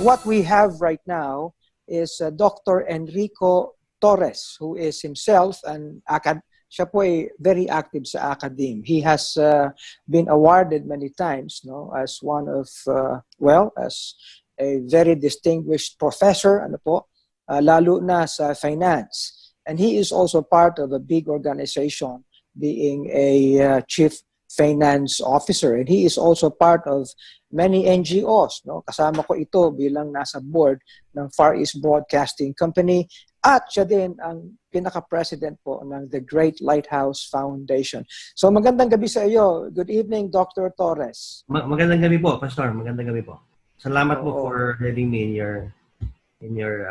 what we have right now is Dr. Enrico Torres, who is himself siya po ay very active sa academe. He has been awarded many times, no, as one of as a very distinguished professor, lalo na sa finance. And he is also part of a big organization, being a chief finance officer, and he is also part of many NGOs, no? Kasama ko ito bilang nasa board ng Far East Broadcasting Company, at siya din ang pinaka-president po ng The Great Lighthouse Foundation. So magandang gabi sa iyo. Good evening, Dr. Torres. Magandang gabi po, Pastor. Magandang gabi po. Salamat po for having me in your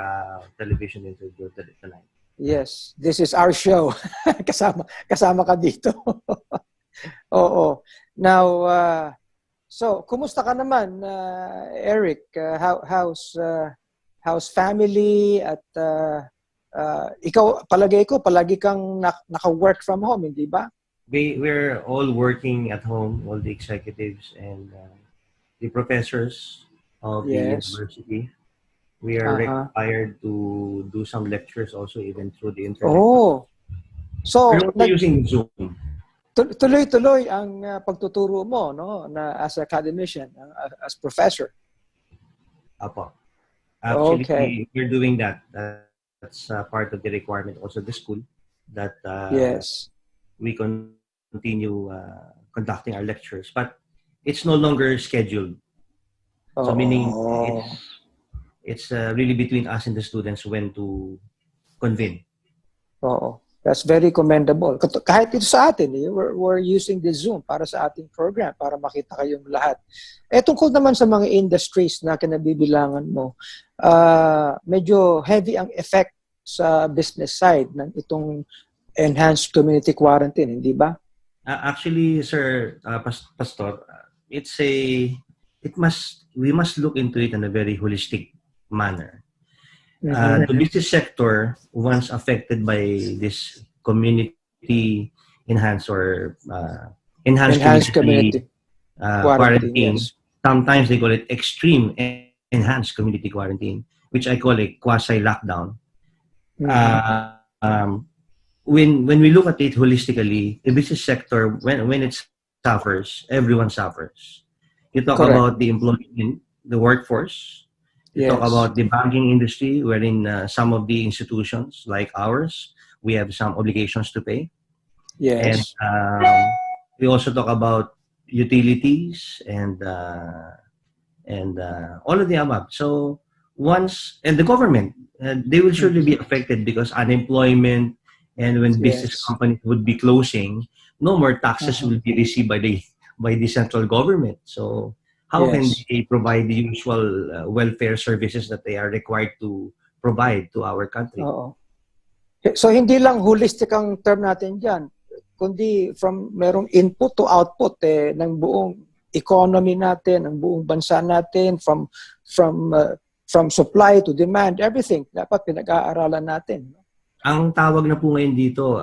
television interview tonight. Yes, this is our show. kasama ka dito. Oo. Now, so kumusta ka naman, Eric? How's family at ikaw, palagi kang naka-work from home, hindi ba? We're all working at home, all the executives and the professors of the university. We are required to do some lectures also, even through the internet. Oh, so we're using Zoom. Tuloy-tuloy ang pagtuturo mo, no, na as academician, as professor. Apo. Actually, we're doing that. That's part of the requirement also of the school, that we continue conducting our lectures, but it's no longer scheduled. So meaning it's really between us and the students when to convene. That's very commendable. Kahit ito sa atin, we're using the Zoom para sa ating program, para makita kayong lahat. Tungkol naman sa mga industries na kinabibilangan mo, medyo heavy ang effect sa business side ng itong enhanced community quarantine, hindi ba? Actually, sir, Pastor, we must look into it in a very holistic manner. The business sector, once affected by this community enhanced community quarantine, sometimes they call it extreme enhanced community quarantine, which I call a quasi-lockdown. When we look at it holistically, the business sector, when it suffers, everyone suffers. You talk about the employment, the workforce. You talk about the banking industry, wherein some of the institutions like ours, we have some obligations to pay. Yes. And we also talk about utilities and all of the above. So and the government, they will surely be affected because unemployment, and when business companies would be closing, no more taxes will be received by the central government. So how can they provide the usual welfare services that they are required to provide to our country? So hindi lang holistic ang term natin dyan, kundi from merong input to output ng buong economy natin, ng buong bansa natin, from supply to demand, everything dapat pinag-aaralan natin. Ang tawag na po ngayon dito,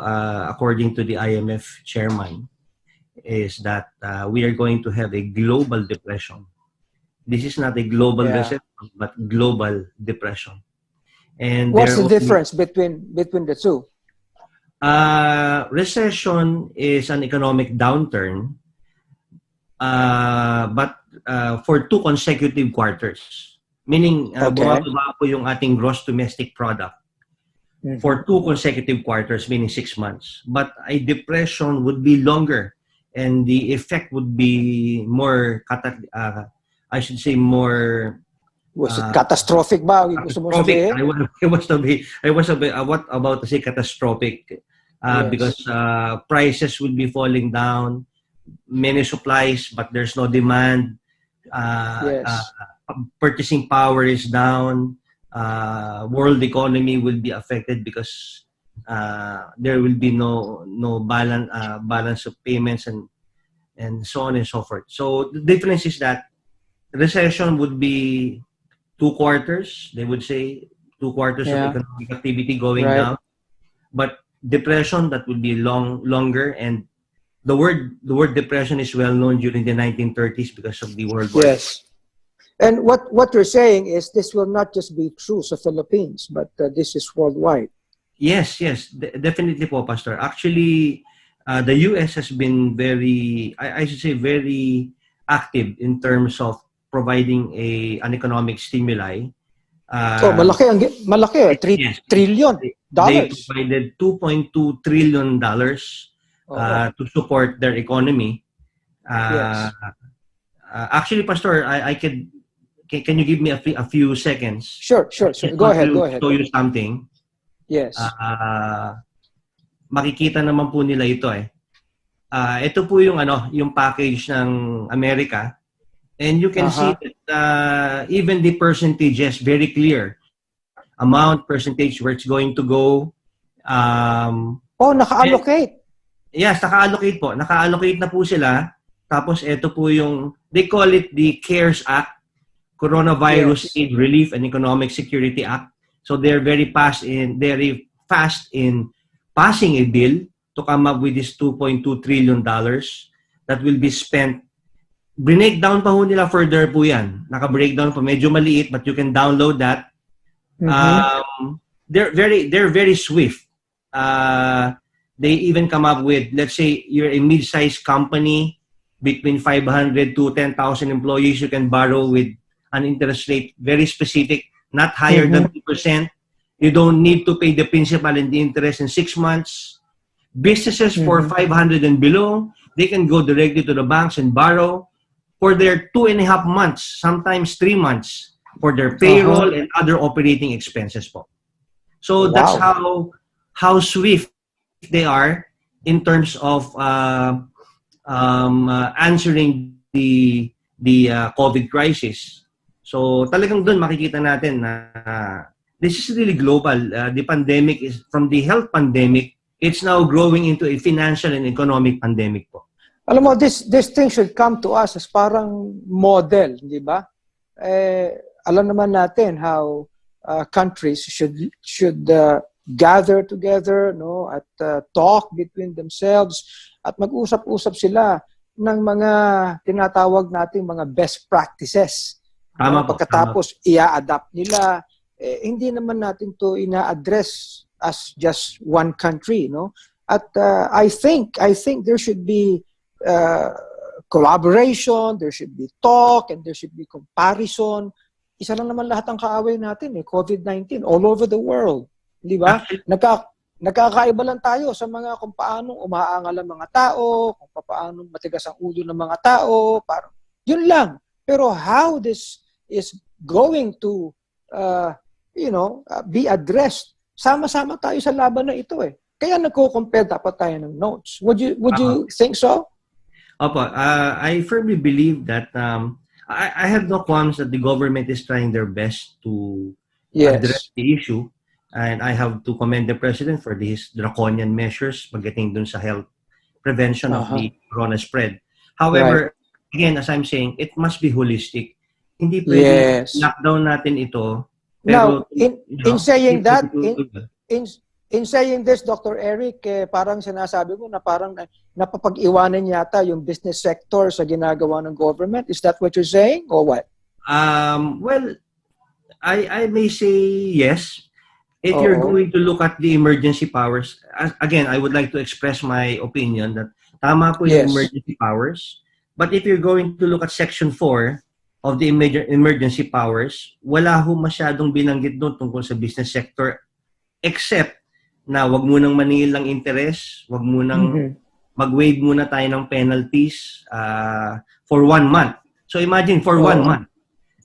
according to the IMF chairman, is that we are going to have a global depression. This is not a global recession, but global depression. And what's the difference between the two? Recession is an economic downturn, but for 2 consecutive quarters. Meaning, bumababa po yung ating gross domestic product for 2 consecutive quarters, meaning 6 months. But a depression would be longer, and the effect would be more, I should say more... Was it catastrophic ba? Catastrophic. I was about to say catastrophic because prices would be falling down, many supplies, but there's no demand. Purchasing power is down. World economy will be affected because there will be no balance of payments and so on and so forth. So the difference is that recession would be 2 quarters. They would say 2 quarters of economic activity going down. But depression, that would be longer. And the word depression is well known during the 1930s because of the World War. And what you're saying is this will not just be true sa Philippines, but this is worldwide. Yes, yes, definitely po, Pastor. Actually, the US has been very, I should say, very active in terms of providing an economic stimuli. Oh, malaki, 3 Yes, trillion they dollars. provided $2.2 trillion Oo. to support their economy. Yes. Actually, Pastor, I can you give me a few seconds? Sure. I just Go want ahead. to show you something. Yes. Makikita naman po nila ito eh. Ito po yung yung package ng Amerika, and you can see that even the percentages very clear. Amount, percentage, where it's going to go. Naka-allocate. Yes, naka-allocate po. Naka-allocate na po sila. Tapos ito po yung, they call it the CARES Act, Coronavirus Aid Relief and Economic Security Act. So they're very fast in passing a bill to come up with this $2.2 trillion that will be spent. Breakdown pa ho nila further po yan. Naka-breakdown po. Medyo maliit, but you can download that. They're very swift. They even come up with, let's say you're a mid-sized company between 500 to 10,000 employees, you can borrow with an interest rate very specific, not higher than 2%. You don't need to pay the principal and the interest in 6 months. Businesses for 500 and below, they can go directly to the banks and borrow for their 2.5 months, sometimes 3 months, for their payroll and other operating expenses po. So that's how swift they are in terms of answering the COVID crisis. So talagang doon makikita natin na this is really global. The pandemic is from the health pandemic, it's now growing into a financial and economic pandemic po. Alam mo, this thing should come to us as parang model, di ba? Alam naman natin how countries should gather together, no, at talk between themselves at mag-usap-usap sila ng mga tinatawag nating mga best practices. Tama po. Pagkatapos i-adapt nila, hindi naman natin to ina-address as just one country, no? At I think there should be collaboration, there should be talk, and there should be comparison. Isa lang naman lahat ang kaaway natin, COVID-19 all over the world. Di ba? Nagkakaiba lang tayo sa mga kung paano umaangal ang mga tao, kung paano matigas ang ulo ng mga tao, parang yun lang. Pero how this is going to be addressed, sama-sama tayo sa laban na ito eh. Kaya nagko-compare dapat tayo ng notes. Would you think so? Opo, I firmly believe that I have no qualms that the government is trying their best to address the issue. And I have to commend the president for these draconian measures pagdating dun sa health prevention of the corona spread. However, again, as I'm saying, it must be holistic. Hindi pwede lockdown natin ito. Pero, now, in saying that, in saying this, Dr. Eric, parang sinasabi mo na parang napapag-iwanan yata yung business sector sa ginagawa ng government. Is that what you're saying or what? Well, I may say yes. If you're going to look at the emergency powers, again, I would like to express my opinion that tama po yung emergency powers. But if you're going to look at Section 4 of the emergency powers, wala ho masyadong binanggit doon tungkol sa business sector except na wag munang maningil ng interest, wag munang mag-waive muna tayo ng penalties for 1 month. So imagine for 1 month.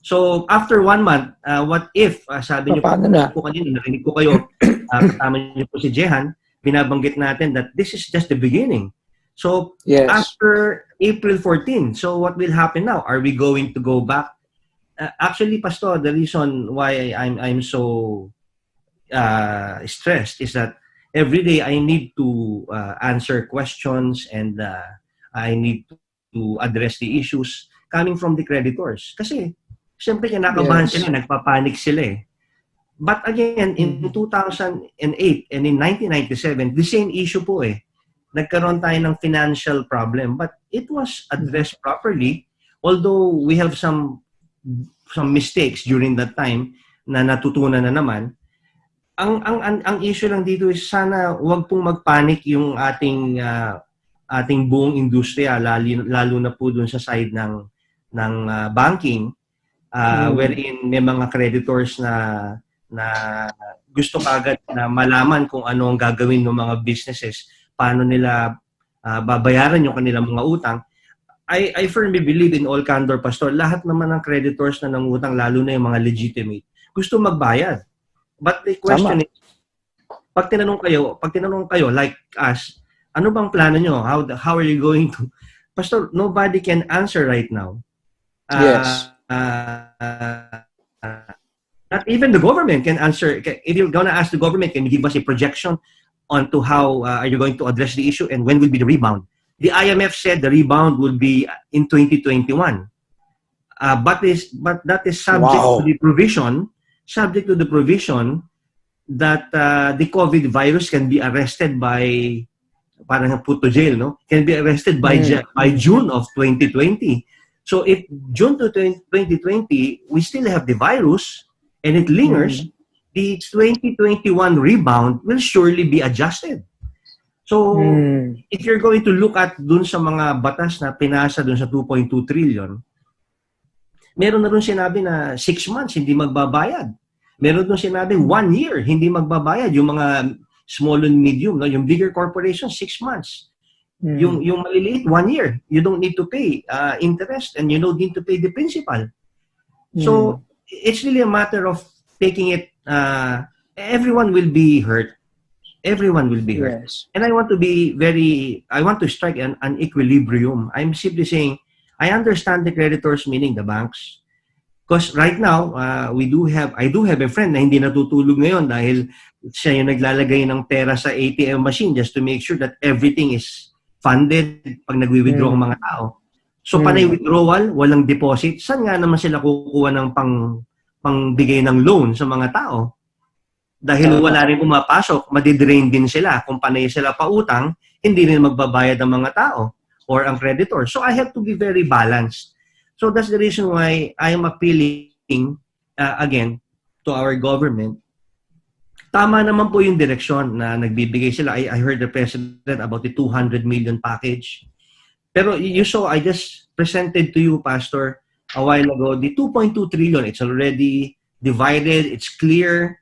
So after 1 month, what if, sabi niyo po kanina, narinig ko kayo, kasama niyo po si Jehan, binabanggit natin that this is just the beginning. So after April 14, so what will happen now? Are we going to go back? Actually, Pastor, the reason why I'm so stressed is that every day I need to answer questions and I need to address the issues coming from the creditors. Kasi siyempre, kinakabahan sila, nagpapanik sila eh. But again, in 2008 and in 1997, the same issue po eh. Nagkaroon tayo ng financial problem, but it was addressed properly. Although we have some some mistakes during that time na natutunan na naman. Ang issue lang dito is sana wag pong magpanic yung ating buong industriya, lalo na po dun sa side ng banking, wherein may mga creditors na gusto kagad na malaman kung ano ang gagawin ng mga businesses, paano nila babayaran yung kanilang mga utang. I firmly believe in all candor, Pastor, lahat naman ng creditors na nangutang, lalo na yung mga legitimate, gusto magbayad. But the question is, pag tinanong kayo like us, ano bang plano nyo? How are you going to? Pastor, nobody can answer right now. Yes. Not even the government can answer. If you're gonna ask the government, can you give us a projection onto how are you going to address the issue and when will be the rebound? The IMF said the rebound will be in 2021. But that is subject to the provision that the COVID virus can be arrested by, parang put to jail, no? Can be arrested by June of 2020. So if June to 2020, we still have the virus and it lingers, the 2021 rebound will surely be adjusted. So if you're going to look at dun sa mga batas na pinasa dun sa 2.2 trillion, meron na rin sinabi na 6 months hindi magbabayad. Meron dun sinabi 1 year hindi magbabayad yung mga small and medium, no? Yung bigger corporations 6 months. Yung maliliit 1 year. You don't need to pay interest and you don't need to pay the principal. So it's really a matter of taking it. Everyone will be hurt. Everyone will be hurt. Yes. And I want to strike an equilibrium. I'm simply saying, I understand the creditors, meaning the banks. Because right now, I do have a friend na hindi natutulog ngayon dahil siya yung naglalagay ng pera sa ATM machine just to make sure that everything is funded pag nagwi-withdraw ang mga tao. So, panay withdrawal, walang deposit. Saan nga naman sila kukuha ng pangbigay ng loan sa mga tao? Dahil wala rin pumapasok, madidrain din sila. Kung panay sila pautang, hindi rin magbabayad ang mga tao or ang creditor. So I have to be very balanced. So that's the reason why I am appealing again to our government. Tama naman po yung direksyon na nagbibigay sila. I heard the President about the 200 million package. Pero you saw, I just presented to you, Pastor, a while ago, the 2.2 trillion, it's already divided, it's clear.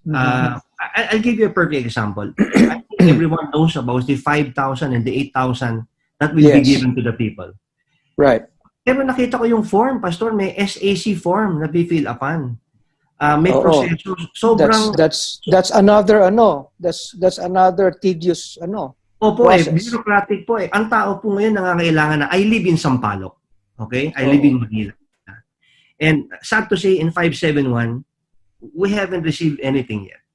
I'll give you a perfect example. I think everyone knows about the 5,000 and the 8,000 that will be given to the people. Right. Pero nakita ko yung form, Pastor, may SAC form na be-fill upan. May proseso. Sobrang... That's another, that's another tedious, Opo process. Bureaucratic po eh. Ang tao po ngayon nangangailangan na, I live in Sampaloc. Okay? I live in Manila. And sad to say, in 571, we haven't received anything yet.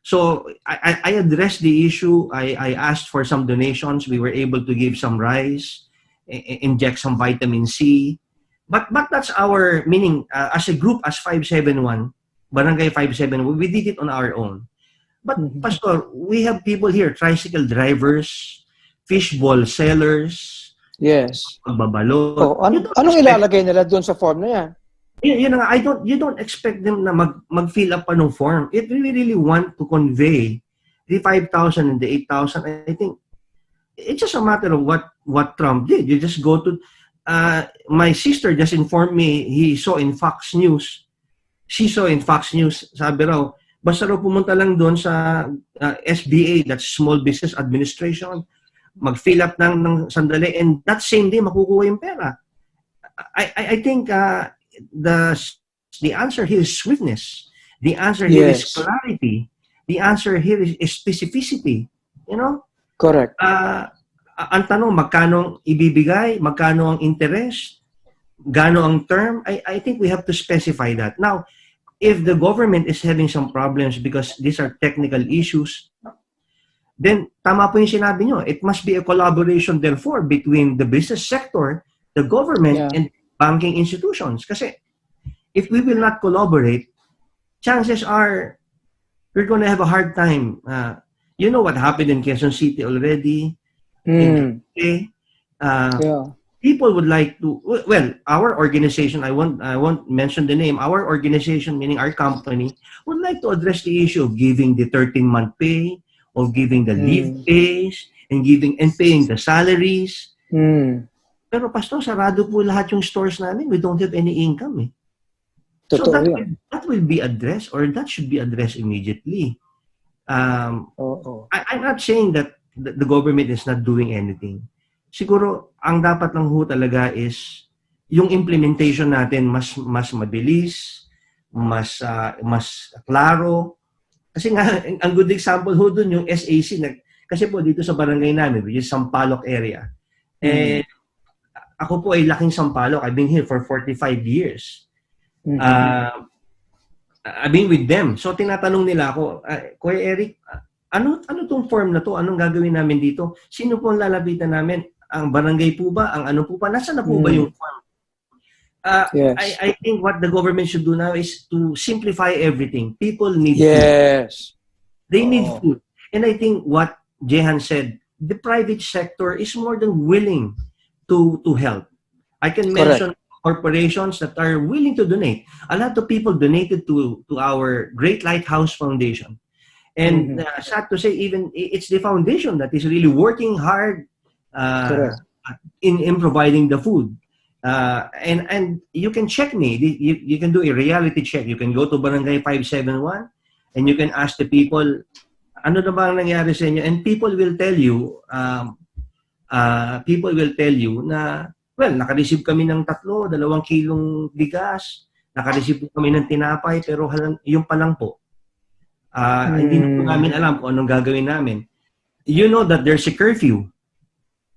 So I addressed the issue. I asked for some donations. We were able to give some rice, inject some vitamin C. But that's our meaning as a group, as 571, Barangay 571, we did it on our own. But Pastor, we have people here, tricycle drivers, fishball sellers, yes, magbabalot. Anong ilalagay nila doon sa form na yan? Yun nga, you don't expect them na mag-fill up pa ng form. If we really want to convey the 5,000 and the 8,000, I think it's just a matter of what Trump did. You just go to my sister just informed me she saw in Fox News, sabi raw, basta raw pumunta lang doon sa SBA, that's Small Business Administration, mag-fill up ng sandali, and that same day makukuha yung pera. I think the answer here is swiftness. The answer here is clarity. The answer here is specificity. You know? Correct. Ang tanong, magkano ang ibibigay? Magkano ang interest? Gano ang term? I think we have to specify that. Now, if the government is having some problems because these are technical issues, then tama po yung sinabi nyo. It must be a collaboration, therefore, between the business sector, the government, and banking institutions. Kasi if we will not collaborate, chances are we're going to have a hard time. You know what happened in Quezon City already? people would like to, well, our organization, I won't mention the name, our organization, meaning our company, would like to address the issue of giving the 13-month pay, of giving the leave pays, and paying the salaries. Pero pastor, sarado po lahat yung stores namin. We don't have any income eh. So Totoo yun. that will be addressed, or that should be addressed immediately. I'm not saying that the government is not doing anything. Siguro, ang dapat lang ho talaga is yung implementation natin mas mabilis, mas klaro. Kasi nga, ang good example ho dun yung SAC. Kasi po dito sa barangay namin, which is Sampaloc area. Ako po ay laking Sampaloc. I've been here for 45 years. I've been with them. So tinatanong nila ako, Kuya Eric, ano tong form na to? Anong gagawin namin dito? Sino po ang lalapitan namin? Ang barangay po ba? Ang ano po ba? Nasaan na po ba yung form? Yes. I think what the government should do now is to simplify everything. People need food. They need food. And I think what Jehan said, the private sector is more than willing to help. I can mention corporations that are willing to donate. A lot of people donated to our Great Lighthouse Foundation. And sad to say, even it's the foundation that is really working hard in providing the food. And you can check me. You can do a reality check. You can go to Barangay 571 and you can ask the people, ano na ba ang nangyari sa inyo? And people will tell you na, well, naka-receive kami ng 2 kilong bigas, naka-receive kami ng tinapay, pero yung pa lang po. Hindi na po namin alam kung anong gagawin namin. You know that there's a curfew.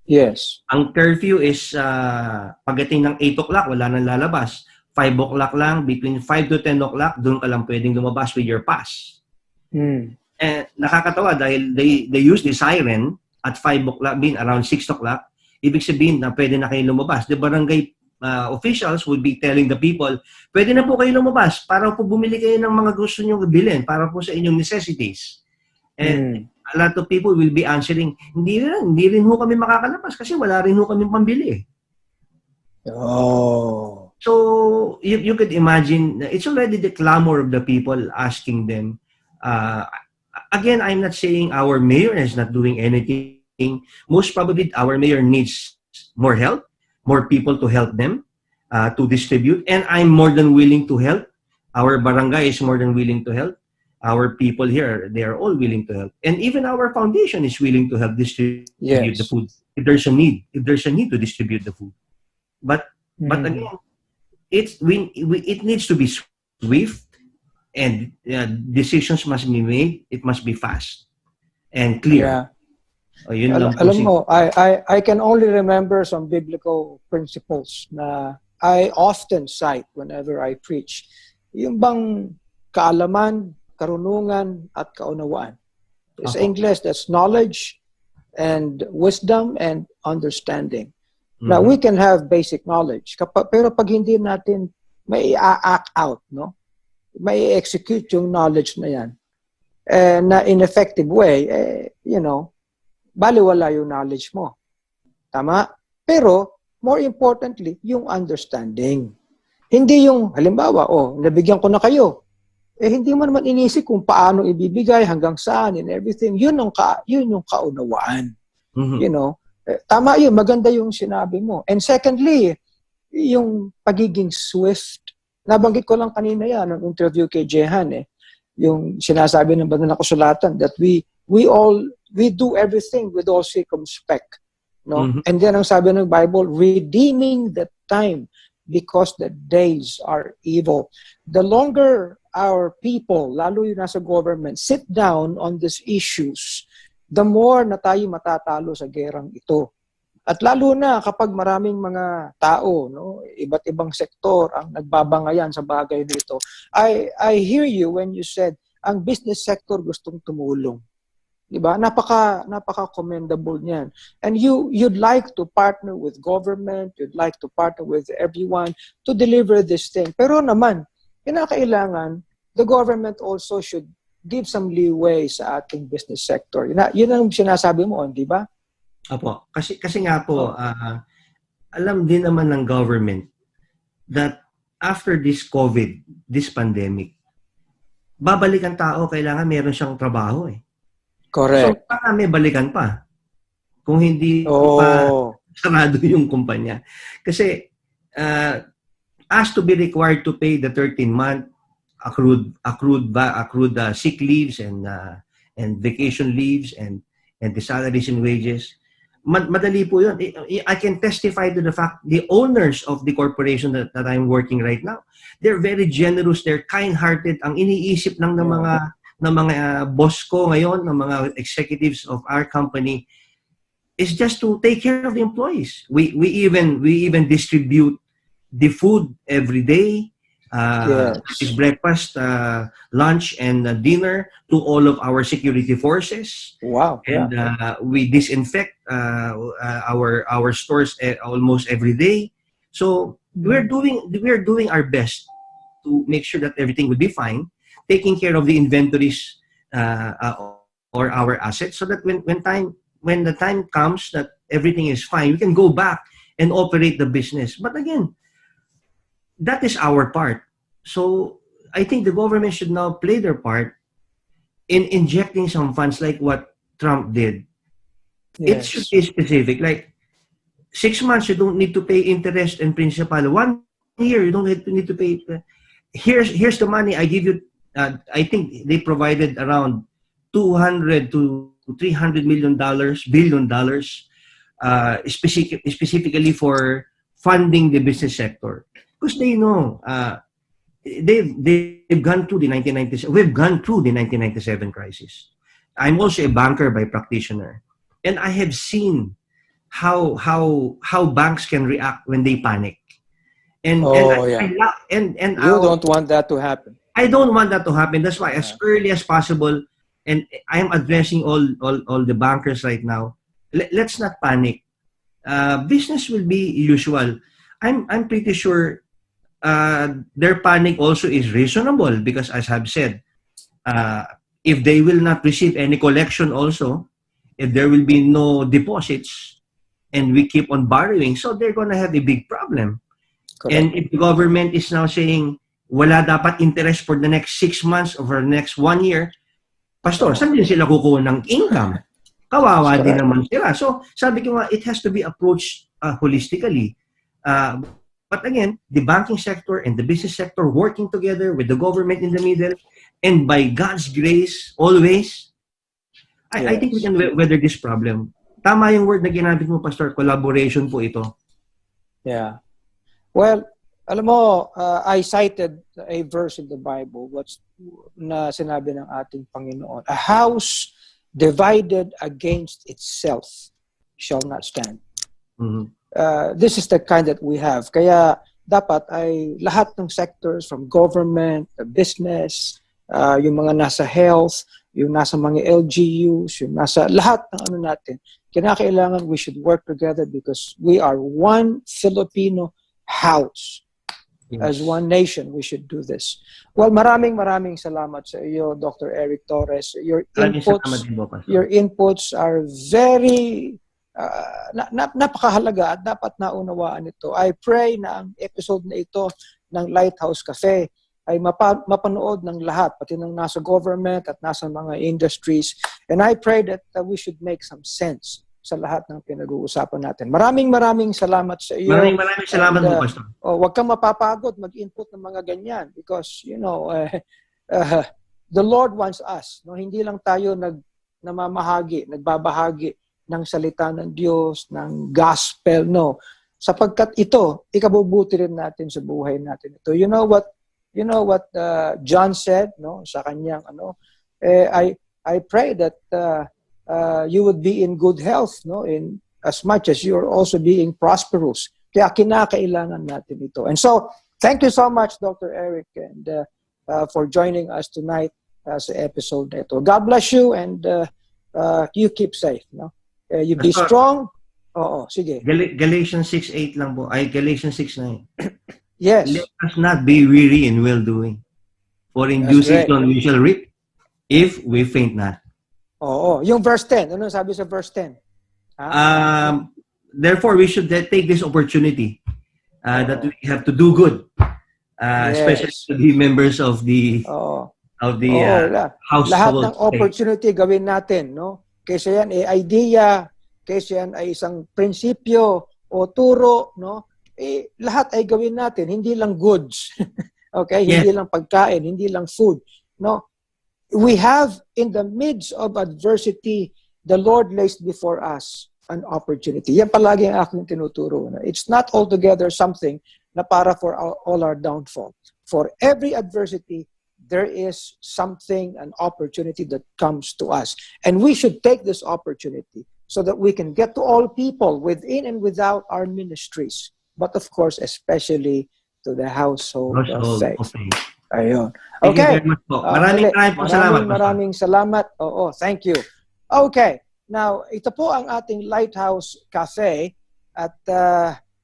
Yes. Ang curfew is pagdating ng 8 o'clock, wala nang lalabas. 5 o'clock lang, between 5 to 10 o'clock, doon ka lang pwedeng lumabas with your pass. And nakakatawa dahil they use the siren at 5 o'clock, around 6 o'clock. Ibig sabihin na pwede na kayo lumabas. The barangay officials would be telling the people, pwede na po kayo lumabas para po bumili kayo ng mga gusto nyo bilhin para po sa inyong necessities. And a lot of people will be answering, hindi rin ho kami makakalabas kasi wala rin ho kami pambili. So, you could imagine, it's already the clamor of the people asking them. Again, I'm not saying our mayor is not doing anything. Most probably, our mayor needs more help, more people to help them, to distribute. And I'm more than willing to help. Our barangay is more than willing to help. Our people here, they are all willing to help. And even our foundation is willing to help distribute the food. If there's a need to distribute the food. But again, it needs to be swift, and decisions must be made. It must be fast and clear. Alam mo, I can only remember some biblical principles na I often cite whenever I preach. Yung bang kaalaman, karunungan, at kaunawaan. Sa English, that's knowledge and wisdom and understanding. Now, we can have basic knowledge, pero pag hindi natin may act out, no? May execute yung knowledge na yan, na in effective way, baliwala yung knowledge mo. Tama? Pero, more importantly, yung understanding. Hindi yung, halimbawa, nabigyan ko na kayo. Hindi mo naman inisip kung paano ibibigay, hanggang saan, and everything. Yun yung kaunawaan. Tama yun, maganda yung sinabi mo. And secondly, yung pagiging swift. Nabanggit ko lang kanina yan, ng interview kay Jehan, yung sinasabi ng banal na kasulatan that we do everything with all circumspect. No? And then ang sabi ng Bible, redeeming the time because the days are evil. The longer our people, lalo yung nasa government, sit down on these issues, the more na tayo matatalo sa gerang ito. At lalo na kapag maraming mga tao, iba't ibang sektor ang nagbabangayan sa bagay nito. I hear you when you said, ang business sector gustong tumulong. Diba? Napaka-commendable niyan. And you'd like to partner with government, you'd like to partner with everyone to deliver this thing. Pero naman, kinakailangan, the government also should give some leeway sa ating business sector. Yun ang sinasabi mo, di ba? Opo. Kasi nga po, alam din naman ng government that after this COVID, this pandemic, babalik ang tao, kailangan meron siyang trabaho eh. So, Correct. baka may balikan pa kung hindi pa Oh, sarado yung kumpanya. Kasi, asked to be required to pay the 13-month accrued sick leaves and vacation leaves and the salaries and wages. Madali po yun. I can testify to the fact the owners of the corporation that I'm working right now, they're very generous, they're kind-hearted. Ang iniisip lang ng mga boss ko ngayon, ng mga executives of our company is just to take care of the employees. We even distribute the food every day. Is breakfast, lunch, and dinner to all of our security forces. wow. And we disinfect our stores almost every day. So we're doing our best to make sure that everything will be fine, taking care of the inventories or our assets, so that when the time comes that everything is fine, we can go back and operate the business. But again, that is our part. So I think the government should now play their part in injecting some funds like what Trump did. It Yes. should be specific. Like 6 months, you don't need to pay interest and principal. 1 year, you don't need to pay. Here's the money I give you. I think they provided around $200 to $300 billion, specifically for funding the business sector, because they know they've gone through the 1997. We've gone through the 1997 crisis. I'm also a banker by practitioner, and I have seen how banks can react when they panic. And You don't want that to happen. I don't want that to happen. That's why, as early as possible, and I am addressing all the bankers right now. Let's not panic. Business will be usual. I'm pretty sure their panic also is reasonable, because, as I've said, if they will not receive any collection, also, if there will be no deposits, and we keep on borrowing, so they're gonna have a big problem. Correct. And if the government is now saying wala dapat interest for the next 6 months or for the next 1 year, Pastor, saan din sila kukuha ng income? Kawawa din naman sila. So, sabi ko nga, it has to be approached holistically. But again, the banking sector and the business sector working together with the government in the middle, and by God's grace, always, I think we can weather this problem. Tama yung word na ginamit mo, Pastor, collaboration po ito. Yeah. Well, alam mo, I cited a verse in the Bible na sinabi ng ating Panginoon. A house divided against itself shall not stand. Mm-hmm. This is the kind that we have. Kaya dapat ay lahat ng sectors, from government, business, yung mga nasa health, yung nasa mga LGUs, yung nasa lahat ng ano natin, kinakailangan we should work together, because we are one Filipino house. As one nation, we should do this. Well, maraming salamat sa iyo, Dr. Eric Torres. Your inputs are very napakahalaga at dapat naunawaan ito. I pray na ang episode na ito ng Lighthouse Cafe ay mapanood ng lahat, pati ng nasa government at nasa mga industries. And I pray that we should make some sense sa lahat ng pinag-uusapan natin. Maraming salamat sa iyo. Maraming salamat po, Pastor. Wag kang mapapagod mag-input ng mga ganyan, because the Lord wants us. No, hindi lang tayo nagbabahagi ng salita ng Diyos, ng gospel, no. Sapagkat ito, ikabubuti rin natin sa buhay natin ito. You know what John said, no, sa kanyang I pray that you would be in good health, no, in as much as you're also being prosperous. Kaya kinakailangan natin ito. And so, thank you so much, Dr. Eric, and for joining us tonight sa episode na ito. God bless you, and you keep safe, no? You be strong. Oo, sige. Galatians 6:8 lang po. Ay, Galatians 6:9. Yes. Let us not be weary in well-doing, for in due season we shall reap, if we faint not. Oo. Yung verse 10. Ano sabi sa verse 10? therefore, we should take this opportunity that we have to do good, especially Yes. to the members of the Oo. House. Lahat ng opportunity gawin natin, no? Kaysa yan ay idea, kaysa yan ay isang prinsipyo o turo, no? Lahat ay gawin natin, hindi lang goods. Okay? Yes. Hindi lang pagkain, hindi lang food, no? We have in the midst of adversity, the Lord lays before us an opportunity. Yan palagi ang aking tinuturo. No? It's not altogether something na para for all our downfall. For every adversity, there is something, an opportunity that comes to us. And we should take this opportunity so that we can get to all people within and without our ministries. But of course, especially to the household of faith. Ayun. Thank you Okay. very much po. Maraming salamat. Oo, thank you. Okay. Now, ito po ang ating Lighthouse Cafe at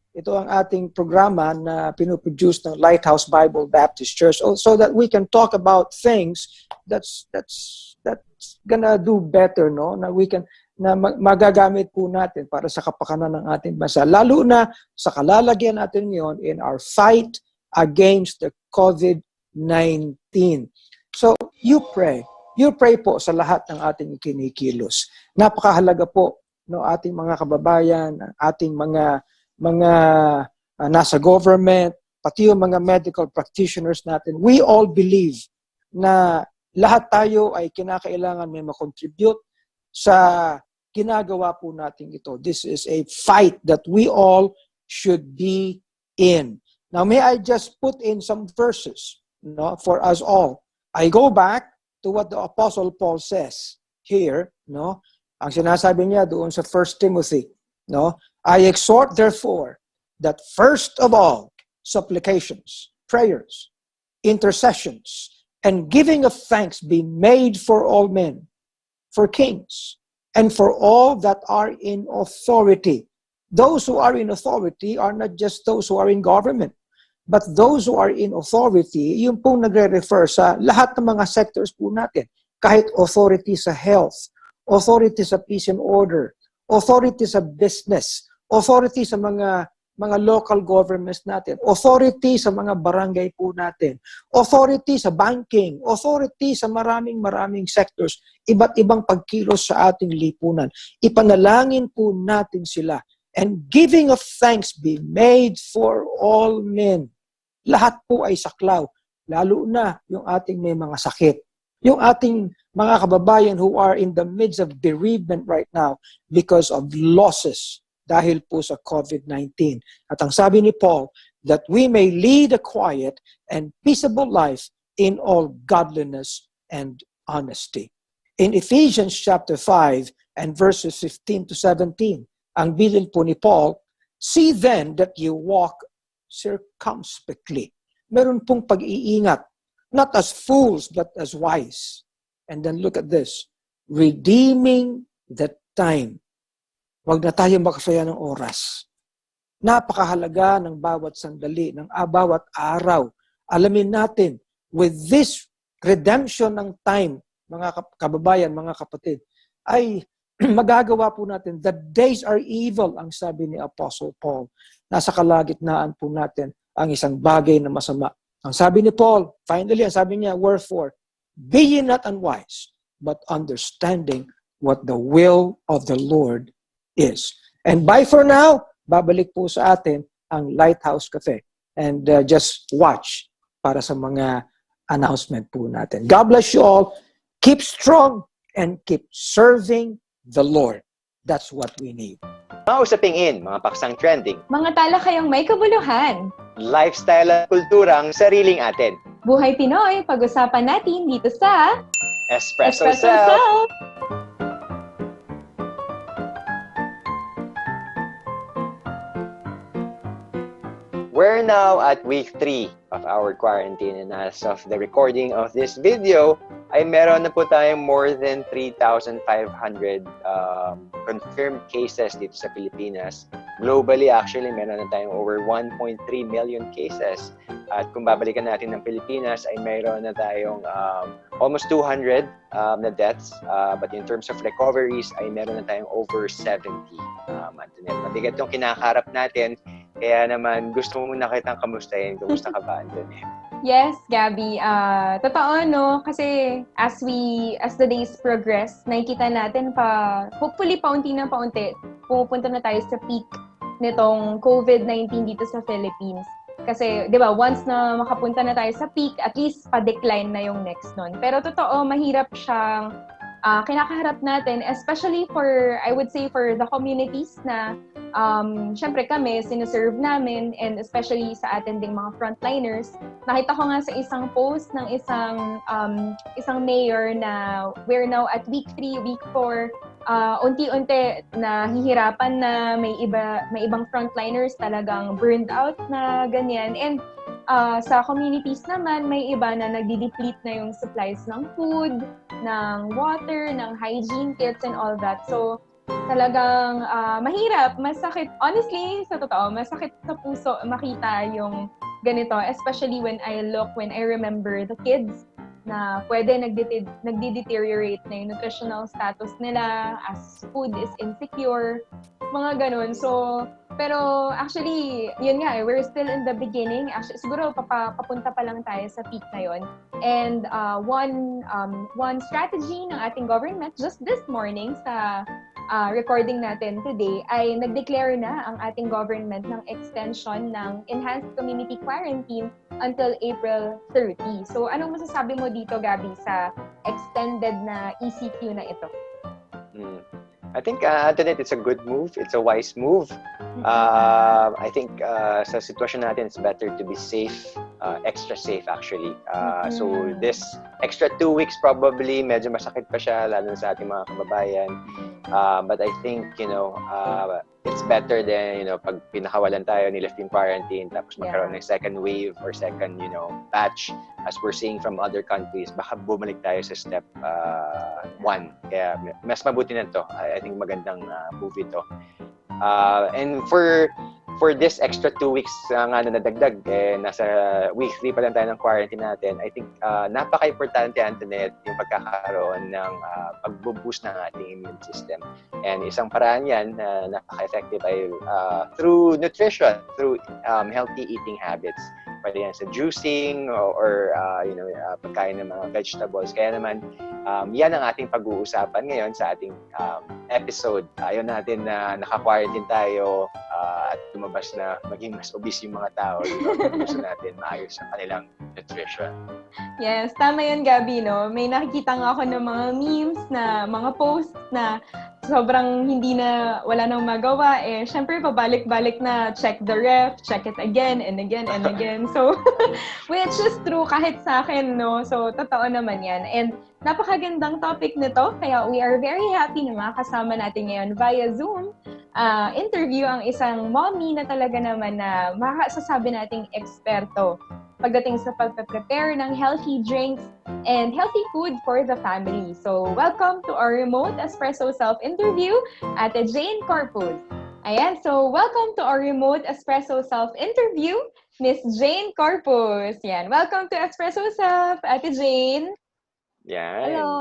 ito ang ating programa na pinoproduce ng Lighthouse Bible Baptist Church so that we can talk about things that's gonna do better, no? Na we can magagamit po natin para sa kapakanan ng ating bansa. Lalo na sa kalalagyan natin ngayon in our fight against the COVID-19. So, you pray. You pray po sa lahat ng ating kinikilos. Napakahalaga po no ating mga kababayan, ating mga nasa government, pati yung mga medical practitioners natin. We all believe na lahat tayo ay kinakailangan may makontribute sa ginagawa po natin ito. This is a fight that we all should be in. Now, may I just put in some verses, no, for us all. I go back to what the Apostle Paul says here, no? Ang sinasabi niya doon sa 1 Timothy, no? I exhort therefore that first of all, supplications, prayers, intercessions, and giving of thanks be made for all men, for kings, and for all that are in authority. Those who are in authority are not just those who are in government, but those who are in authority, yung pong nagre-refer sa lahat ng mga sectors po natin. Kahit authority sa health, authority sa peace and order, authority sa business, authority sa mga local governments natin, authority sa mga barangay po natin, authority sa banking, authority sa maraming sectors, iba't ibang pagkilos sa ating lipunan. Ipanalangin po natin sila. And giving of thanks be made for all men. Lahat po ay saklaw, lalo na yung ating may mga sakit. Yung ating mga kababayan who are in the midst of bereavement right now because of losses dahil po sa COVID-19. At ang sabi ni Paul, that we may lead a quiet and peaceable life in all godliness and honesty. In Ephesians chapter 5 and verses 15 to 17, ang bilin po ni Paul, see then that you walk circumspectly. Meron pong pag-iingat, not as fools but as wise. And then look at this, redeeming the time. Huwag na tayo makasaya ng oras. Napakahalaga ng bawat sandali, ng bawat araw. Alamin natin, with this redemption ng time, mga kababayan, mga kapatid, ay magagawa po natin. The days are evil, ang sabi ni Apostle Paul. Nasa kalagitnaan po natin ang isang bagay na masama. Ang sabi ni Paul, finally, ang sabi niya, wherefore, be ye not unwise, but understanding what the will of the Lord is. And bye for now, babalik po sa atin ang Lighthouse Cafe. And just watch para sa mga announcement po natin. God bless you all. Keep strong and keep serving the Lord. That's what we need. Mga usaping in, mga paksang trending, Mga talakayang may kabuluhan. lifestyle at kulturang sariling atin. Buhay Pinoy, pag-usapan natin dito sa Espresso Self! We're now at week 3 of our quarantine, and as of the recording of this video, ay meron na po tayong more than 3,500 confirmed cases dito sa Pilipinas. Globally, actually, meron na tayong over 1.3 million cases. At kung babalikan natin ng Pilipinas, ay mayroon na tayong almost 200 na deaths. But in terms of recoveries, ay meron na tayong over 70. Antoinette, mabigat yung kinakaharap natin. Kaya naman, gusto mo muna kitang kamustahin. Kumusta ka ba, Antoinette? Yes, Gabby. Totoo, no? Kasi as the days progress, nakikita natin hopefully paunti na paunti, pumupunta na tayo sa peak nitong COVID-19 dito sa Philippines. Kasi, di ba, once na makapunta na tayo sa peak, at least pa-decline na yung next nun. Pero totoo, mahirap siyang kinakaharap natin, especially I would say, for the communities na syempre kami, sineserve namin, and especially sa atin ding mga frontliners. Nakita ko nga sa isang post ng isang mayor na we're now at week 3, week 4, unti-unti nahihirapan na may ibang frontliners talagang burned out na ganyan. And sa communities naman, may iba na nagdi-deplete na yung supplies ng food, ng water, ng hygiene kits and all that. So, talagang mahirap, masakit. Honestly, sa totoo, masakit sa puso makita yung ganito. Especially when I remember the kids na pwede nagdi-deteriorate na yung nutritional status nila as food is insecure, mga ganun. So, pero actually, yun nga, we're still in the beginning. Actually, siguro papunta pa lang tayo sa peak na yun. And one strategy ng ating government just this morning sa recording natin today ay nag-declare na ang ating government ng extension ng enhanced community quarantine until April 30. So, anong masasabi mo dito, Gabby, sa extended na ECQ na ito? I think, Antoinette, it's a good move. It's a wise move. I think sa sitwasyon natin, it's better to be safe, extra safe actually. So this extra 2 weeks probably, medyo masakit pa siya, lalo sa ating mga kababayan. But I think, it's better than, pag pinakawalan tayo, nilift yung quarantine, tapos magkaroon ng second wave or second, batch, as we're seeing from other countries, baka bumalik tayo sa step 1. Kaya mas mabuti na to. I think magandang move ito. And for this extra 2 weeks nga na nadagdag, nasa week 3 pa lang tayo ng quarantine natin, I think napaka-importante, Antoinette, yung pagkakaroon ng pag-boost ng ating immune system. And isang paraan yan na napaka-effective ay through nutrition, through healthy eating habits. Pwede yan sa juicing or pagkain ng mga vegetables. Kaya naman, yan ang ating pag-uusapan ngayon sa ating episode. Ayaw natin na naka-quarantine tayo at lumabas na maging mas obese yung mga tao. Gusto natin maayos ang kanilang nutrition. Yes, tama yun, Gabby, no? May nakikita nga ako ng mga memes na mga posts na sobrang wala nang magawa. Syempre, pabalik-balik na check the ref, check it again and again and again. So, which is true kahit sa akin, no? So, totoo naman yan. And napakagandang topic nito, kaya we are very happy na makasama natin ngayon via Zoom interview ang isang mommy na talaga naman na makasasabi nating eksperto pagdating sa pagpe-prepare ng healthy drinks and healthy food for the family. So, welcome to our remote espresso self-interview, Ate Jane Corpus. Ayan, so welcome to our remote espresso self-interview, Miss Jane Corpus. Yan, welcome to Espresso Self, Ate Jane. Yan. Hello.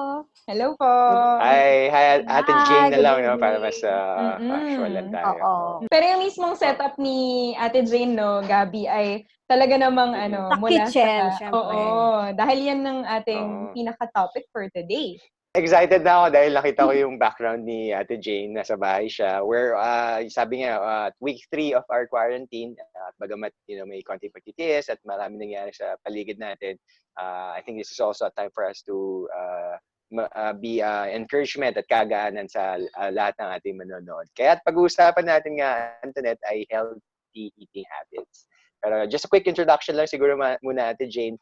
Hello po. Hi, Ate Jane na lang, no? Para mas casualan tayo. Oo. Pero yung mismong setup ni Ate Jane, no, Gabby, ay talaga namang Sa mula kitchen, sa... syempre. Oo, dahil yan ng ating pinaka-topic for today. Excited na ako dahil nakita ko yung background ni Ate Jane. Nasa bahay siya. Where, sabi nga, week 3 of our quarantine, bagamat may konting pagtitiis at marami nangyari sa paligid natin, I think this is also a time for us to be encouragement at kagaanan sa lahat ng ating manonood. Kaya pag-uusapan natin nga, Antoinette, ay healthy eating habits. Pero just a quick introduction lang siguro muna, Ate Jane.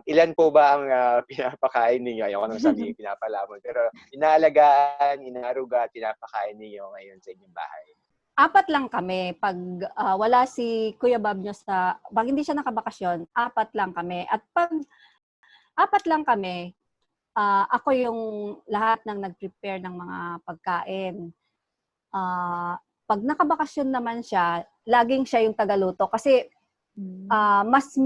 Ilan po ba ang pinapakain ninyo? Ayoko nang sabihin pinapalamon. Pero inaalagaan, inaruga, pinapakain ninyo ngayon sa inyong bahay? 4 lang kami. Pag wala si Kuya Bob nyo pag hindi siya nakabakasyon, 4 lang kami. At pag 4 lang kami, ako yung lahat ng nag-prepare ng mga pagkain. Pag nakabakasyon naman siya, laging siya yung tagaluto. Kasi mas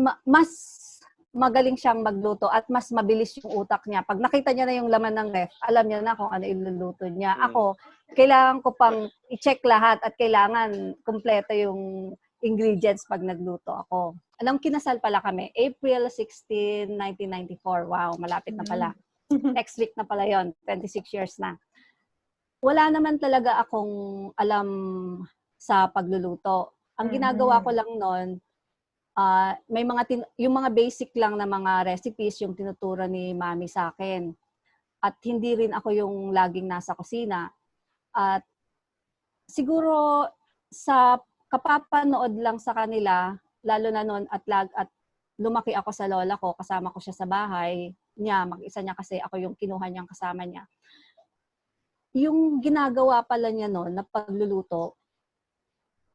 magaling siyang magluto at mas mabilis yung utak niya. Pag nakita niya na yung laman ng ref, alam niya na kung ano iluluto niya. Ako, kailangan ko pang i-check lahat at kailangan kumpleto yung ingredients pag nagluto ako. Alam, kinasal pala kami. April 16, 1994. Wow, malapit na pala. Next week na pala yon, 26 years na. Wala naman talaga akong alam sa pagluluto. Ang ginagawa ko lang noon, may yung mga basic lang na mga recipes yung tinuturo ni Mami sa akin. At hindi rin ako yung laging nasa kusina. At siguro sa kapapanood lang sa kanila, lalo na noon at lumaki ako sa lola ko, kasama ko siya sa bahay niya, mag-isa niya kasi ako yung kinuha niyang kasama niya. Yung ginagawa pala niya noon na pagluluto,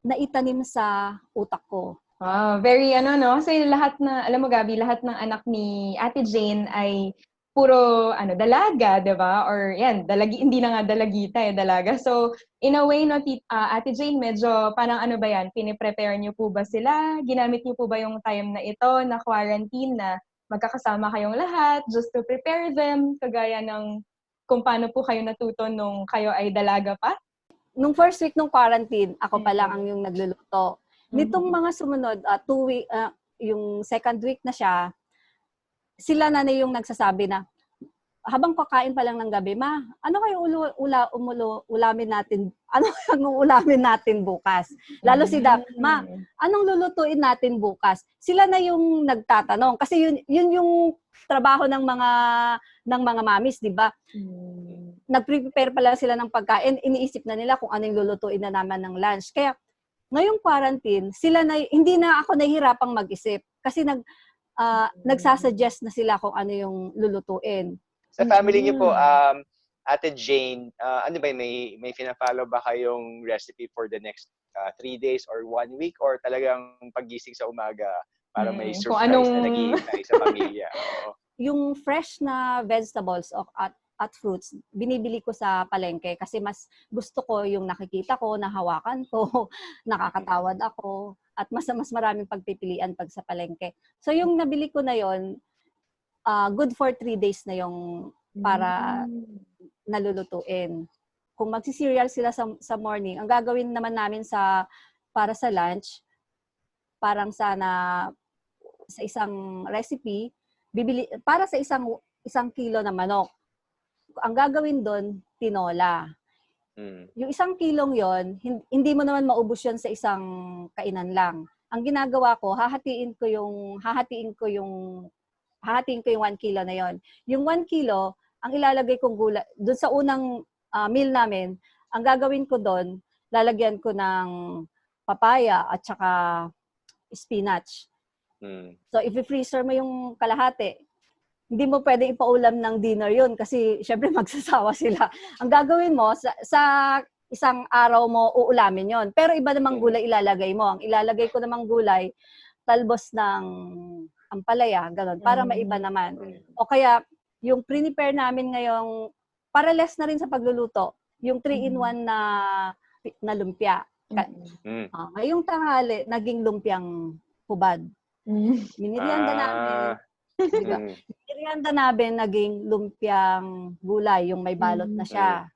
naitanim sa utak ko. Wow, very no? Kasi alam mo Gabi, lahat ng anak ni Ate Jane ay puro dalaga, 'di ba? Or yan, hindi na nga dalagita dalaga. So, in a way Ate Jane, medyo parang ba yan, piniprepare niyo po ba sila? Ginamit niyo po ba yung time na ito na quarantine na magkakasama kayong lahat just to prepare them kagaya ng kung paano po kayo natuto nung kayo ay dalaga pa? Nung first week ng quarantine, ako pa lang ang yung nagluluto. Nitong mga sumunod, 2 week, yung second week na siya, sila na yung nagsasabi na, habang kakain pa lang ng gabi, Ma, ano kayo ulamin natin? Ano yung ulamin natin bukas? Lalo si Dap, Ma, anong lulutuin natin bukas? Sila na yung nagtatanong. Kasi yun yung trabaho ng mga mamis, di ba? Nag-prepare pa lang sila ng pagkain, iniisip na nila kung anong lulutuin na naman ng lunch. Kaya, ngayong quarantine, hindi na ako nahihirapang mag-isip kasi nagsasuggest na sila kung ano yung lulutuin. Sa family niyo po, Ate Jane, ano ba may fina-follow ba kayong recipe for the next 3 days or 1 week, or talagang paggising sa umaga para may surprise na naghihintay sa pamilya? Yung fresh na vegetables at fruits, binibili ko sa palengke kasi mas gusto ko yung nakikita ko, nahawakan ko, nakakatawad ako, at mas maraming pagpipilian pag sa palengke. So yung nabili ko na yon, good for 3 days na yung para nalulutuin. Kung magsi-cereal sila sa morning, ang gagawin naman namin para sa lunch, parang sana sa isang recipe, para sa isang kilo na manok. Ang gagawin doon, tinola. Yung 1 kilong yon, hindi mo naman maubos yon sa isang kainan lang. Ang ginagawa ko, hahatiin ko yung 1 kilo na yon. Yung 1 kilo, ang ilalagay kong gulay, doon sa unang meal namin, ang gagawin ko doon, lalagyan ko ng papaya at saka spinach. So, if i-freezer mo yung kalahati, hindi mo pwedeng ipaulam ng dinner yun kasi syempre magsasawa sila. Ang gagawin mo, sa isang araw mo uulamin yon. Pero iba namang gulay ilalagay mo. Ang ilalagay ko namang gulay, talbos ng ampalaya, ganun, para maiba naman. O kaya, yung prepare namin ngayong, para less na rin sa pagluluto, yung 3-in-1 na lumpia. Ngayong tanghali, naging lumpiang hubad. Minirianda namin. Minirianda namin, naging lumpiang gulay, yung may balot na siya.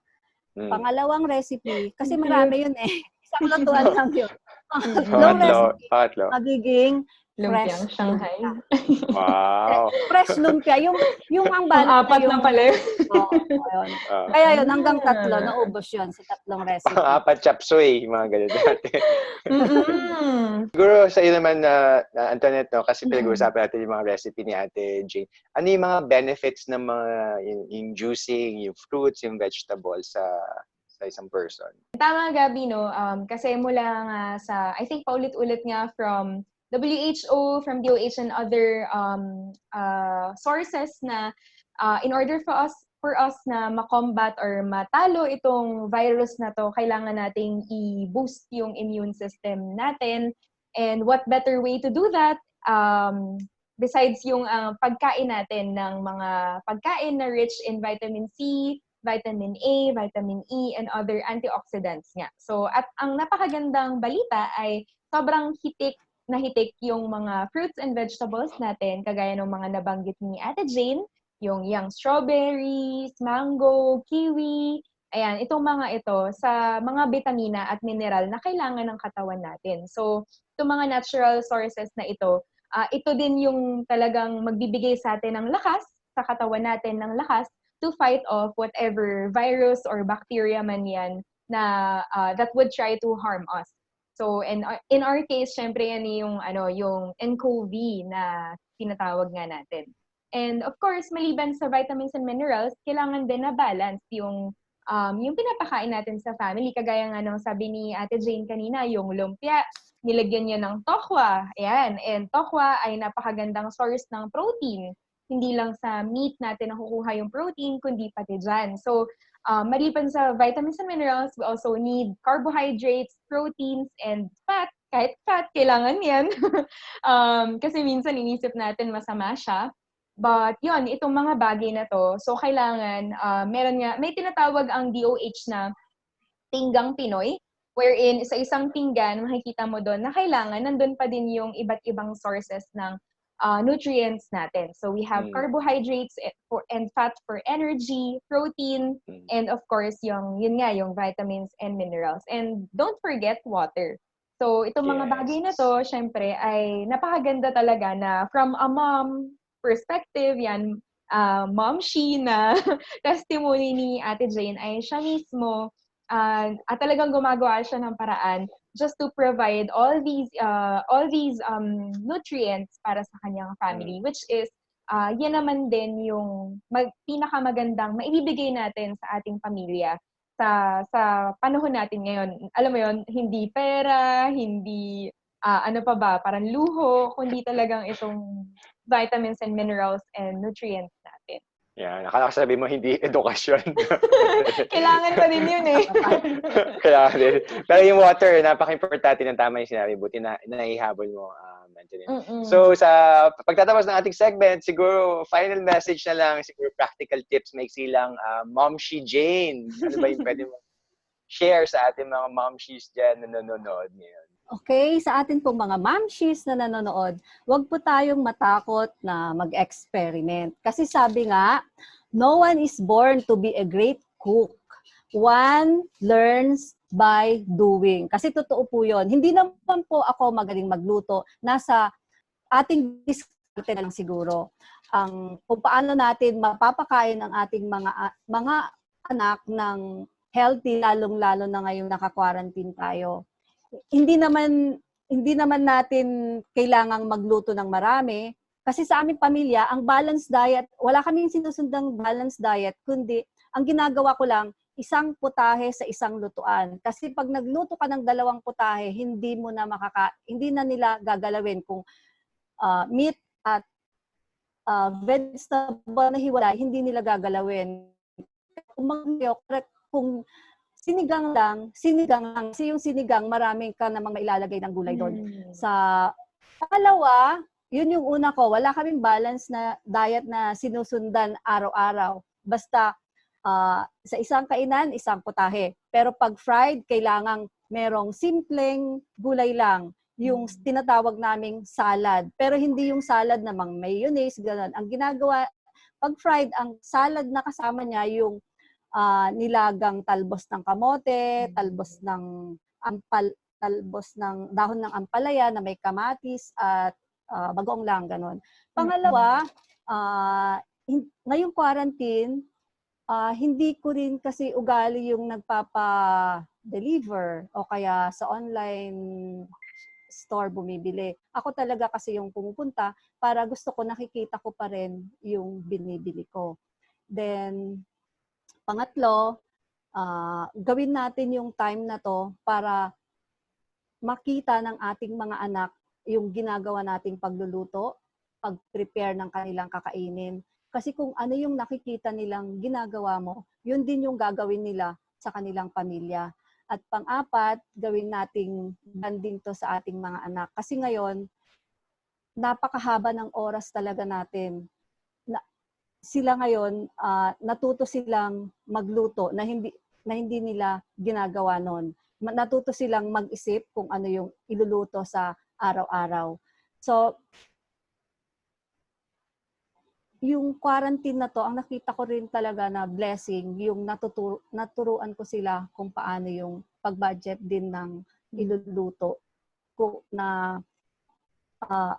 Pangalawang recipe, kasi marami yun eh. Isang lutuan lang yun. Recipe, magiging lumpiang Shanghai. Wow. Fresh lumpia. Yung ang balot apat na pala yun. Kaya yun, hanggang 3, naubos yun sa 3 recipe. Pang-4 chop suey, mga ganyan dati. Siguro sa iyo naman, Antoinette, no, kasi pinag-uusapan natin yung mga recipe ni Ate Jane. Ano yung mga benefits ng mga yung juicing, yung fruits, yung vegetables sa isang person? Tama, Gabi, no? Kasi mula nga I think paulit-ulit nga from WHO, from DOH and other sources na in order for us na makombat or matalo itong virus na to, kailangan nating i-boost yung immune system natin. And what better way to do that besides yung pagkain natin ng mga pagkain na rich in vitamin C, vitamin A, vitamin E, and other antioxidants nga. So, at ang napakagandang balita ay sobrang hitik nahitik yung mga fruits and vegetables natin, kagaya ng mga nabanggit ni Ate Jane, yung strawberries, mango, kiwi, ayan, itong mga ito sa mga bitamina at mineral na kailangan ng katawan natin. So, itong mga natural sources na ito din yung talagang magbibigay sa atin ng lakas, sa katawan natin ng lakas to fight off whatever virus or bacteria man yan na that would try to harm us. So, in our case, syempre yan yung nCoV na tinatawag nga natin. And of course, maliban sa vitamins and minerals, kailangan din na balance yung pinapakain natin sa family. Kagaya nga nung sabi ni Ate Jane kanina, yung lumpia, nilagyan niya ng tokwa. Ayan. And tokwa ay napakagandang source ng protein. Hindi lang sa meat natin nakukuha yung protein, kundi pati dyan. So, maliban sa vitamins and minerals, we also need carbohydrates, proteins, and fat. Kahit fat, kailangan yan. Kasi minsan inisip natin masama siya. But yun, itong mga bagay na to, so kailangan, may tinatawag ang DOH na Tinggang Pinoy, wherein sa isang pinggan, makikita mo doon na kailangan nandun pa din yung iba't ibang sources ng nutrients natin. So we have carbohydrates and fat for energy, protein, and of course yung vitamins and minerals. And don't forget water. So itong mga bagay na to, syempre ay napakaganda talaga na from a mom perspective, yan, momshi na testimony ni Ate Jane ay siya mismo at talagang gumagawa siya ng paraan just to provide all these nutrients para sa kanyang family, which is yan naman din yung pinakamagandang maibibigay natin sa ating pamilya sa panahon natin ngayon. Alam mo yon, hindi pera, hindi ano pa ba, parang luho, kundi talagang itong vitamins and minerals and nutrients natin. Yeah, nakala ko sabi mo hindi edukasyon. Kailangan pa din yun eh. Kailangan din. Pero yung water, napaka-importante ng tama yung sinabi. Buti na naihabol mo, Angeline. So, sa pagtatapos ng ating segment, siguro, final message na lang, siguro practical tips, maiksi lang, Momshi Jane. Ano ba yung pwede mo share sa ating mga momshies dyan na nanonood ngayon? Okay, sa atin pong mga momshies na nanonood, huwag po tayong matakot na mag-experiment. Kasi sabi nga, no one is born to be a great cook. One learns by doing. Kasi totoo po yun. Hindi naman po ako magaling magluto. Nasa ating diskarte na lang siguro. Kung paano natin mapapakain ang ating mga anak ng healthy, lalong-lalo na ngayong naka-quarantine tayo. Hindi naman natin kailangang magluto ng marami kasi sa aming pamilya ang balanced diet, wala kaming sinusundang balanced diet kundi ang ginagawa ko lang isang putahe sa isang lutuan. Kasi pag nagluto ka ng 2 putahe, hindi na nila gagalawin kung meat at vegetable na hiwalay, hindi nila gagalawin. Kung sinigang lang. Kasi yung sinigang, maraming ka namang mailalagay ng gulay doon. Sa pangalawa, yun yung una ko. Wala kaming balance na diet na sinusundan araw-araw. Basta sa isang kainan, isang putahe. Pero pag fried, kailangang merong simpleng gulay lang. Yung tinatawag naming salad. Pero hindi yung salad na mang mayonnaise, gano'n. Ang ginagawa, pag fried, ang salad na kasama niya yung nilagang talbos ng kamote, talbos ng dahon ng ampalaya na may kamatis at bagoong lang, ganon. Pangalawa, ngayong quarantine, hindi ko rin kasi ugali yung nagpapa-deliver o kaya sa online store bumibili. Ako talaga kasi yung pumupunta para gusto ko nakikita ko pa rin yung binibili ko. Then, pangatlo, gawin natin yung time na to para makita ng ating mga anak yung ginagawa nating pagluluto, pag-prepare ng kanilang kakainin. Kasi kung ano yung nakikita nilang ginagawa mo, yun din yung gagawin nila sa kanilang pamilya. At pang-apat, gawin nating banding to sa ating mga anak. Kasi ngayon, napakahaba ng oras talaga natin. Sila ngayon, natuto silang magluto na hindi nila ginagawa noon. Natuto silang mag-isip kung ano yung iluluto sa araw-araw. So, yung quarantine na to, ang nakita ko rin talaga na blessing, yung naturuan ko sila kung paano yung pag-budget din ng iluluto ko na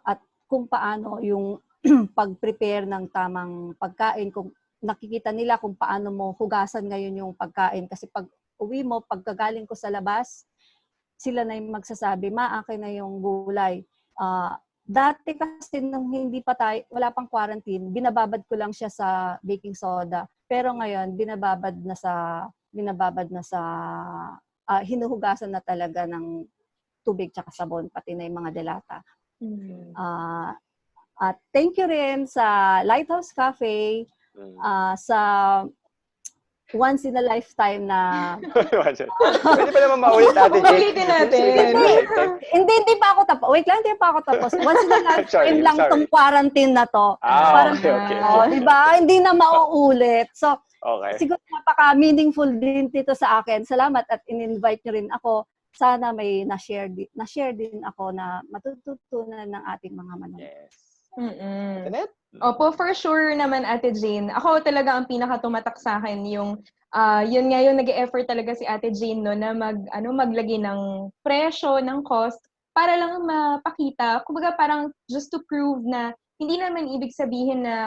at kung paano yung pag-prepare ng tamang pagkain, kung nakikita nila kung paano mo hugasan ngayon yung pagkain. Kasi pag uwi mo, pagkagaling ko sa labas, sila na yung magsasabi, akin na yung gulay. Dati kasi nung wala pang quarantine, binababad ko lang siya sa baking soda. Pero ngayon, binababad na sa hinuhugasan na talaga ng tubig tsaka sabon, pati na yung mga delata. At thank you rin sa Lighthouse Cafe, sa once in a lifetime na... Pwede pa naman maulit, Ate Jane. Ulitin natin. Hindi pa ako tapos. Wait lang, hindi pa ako tapos. Once in a lifetime lang tong quarantine na to. Okay. Diba? Hindi na mauulit. So, okay. Siguro napaka-meaningful din dito sa akin. Salamat at in-invite nyo rin ako. Sana may na-share din ako na matututunan ng ating mga manonood. Yes. Internet? Opo, for sure naman, Ate Jane. Ako talaga ang pinaka-tumatak sa akin yung yun nga yung nag-e-effort talaga si Ate Jane no na maglagay ng presyo, ng cost para lang mapakita. Kumbaga parang just to prove na hindi naman ibig sabihin na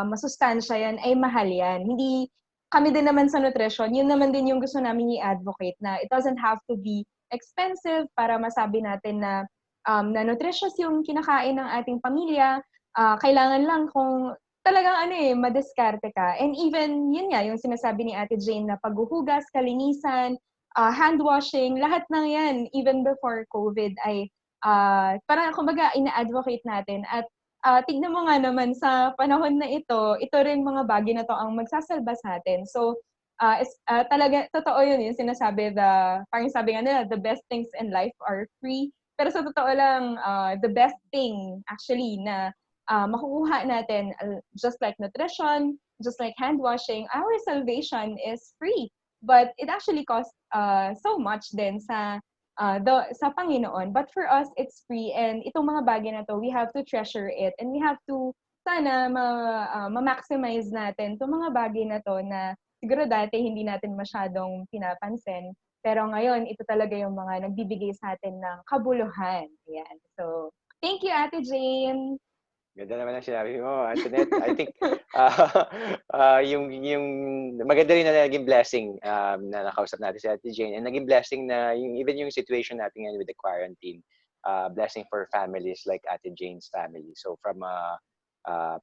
masustansya yan ay mahal yan. Hindi kami din naman sa nutrition, yun naman din yung gusto namin i-advocate na it doesn't have to be expensive para masabi natin na nutritious yung kinakain ng ating pamilya. Kailangan lang kung talagang madiskarte ka. And even, yun nga, yung sinasabi ni Ate Jane na paghuhugas, kalinisan, hand washing, lahat ng yan, even before COVID, ay parang kumbaga ina-advocate natin. At tignan mo nga naman sa panahon na ito rin mga bagay na to ang magsasalba sa atin. So, talaga, totoo yun, yung sinasabi, parang sabi nga nila, the best things in life are free. Pero sa totoo lang, the best thing actually na makukuha natin, just like nutrition, just like hand washing, our salvation is free. But it actually costs so much din sa Panginoon. But for us, it's free. And itong mga bagay na to, we have to treasure it. And we have to sana ma-maximize natin itong mga bagay na to na siguro dati hindi natin masyadong pinapansin. Pero ngayon, ito talaga yung mga nagbibigay sa atin ng kabuluhan. Yan. So, thank you, Ate Jane. Ganda naman ang sinabi mo, Antoinette. I think yung maganda rin na naging blessing na nakausap natin si Ate Jane, and naging blessing na even yung situation natin ngayon with the quarantine, blessing for families like Ate Jane's family. So from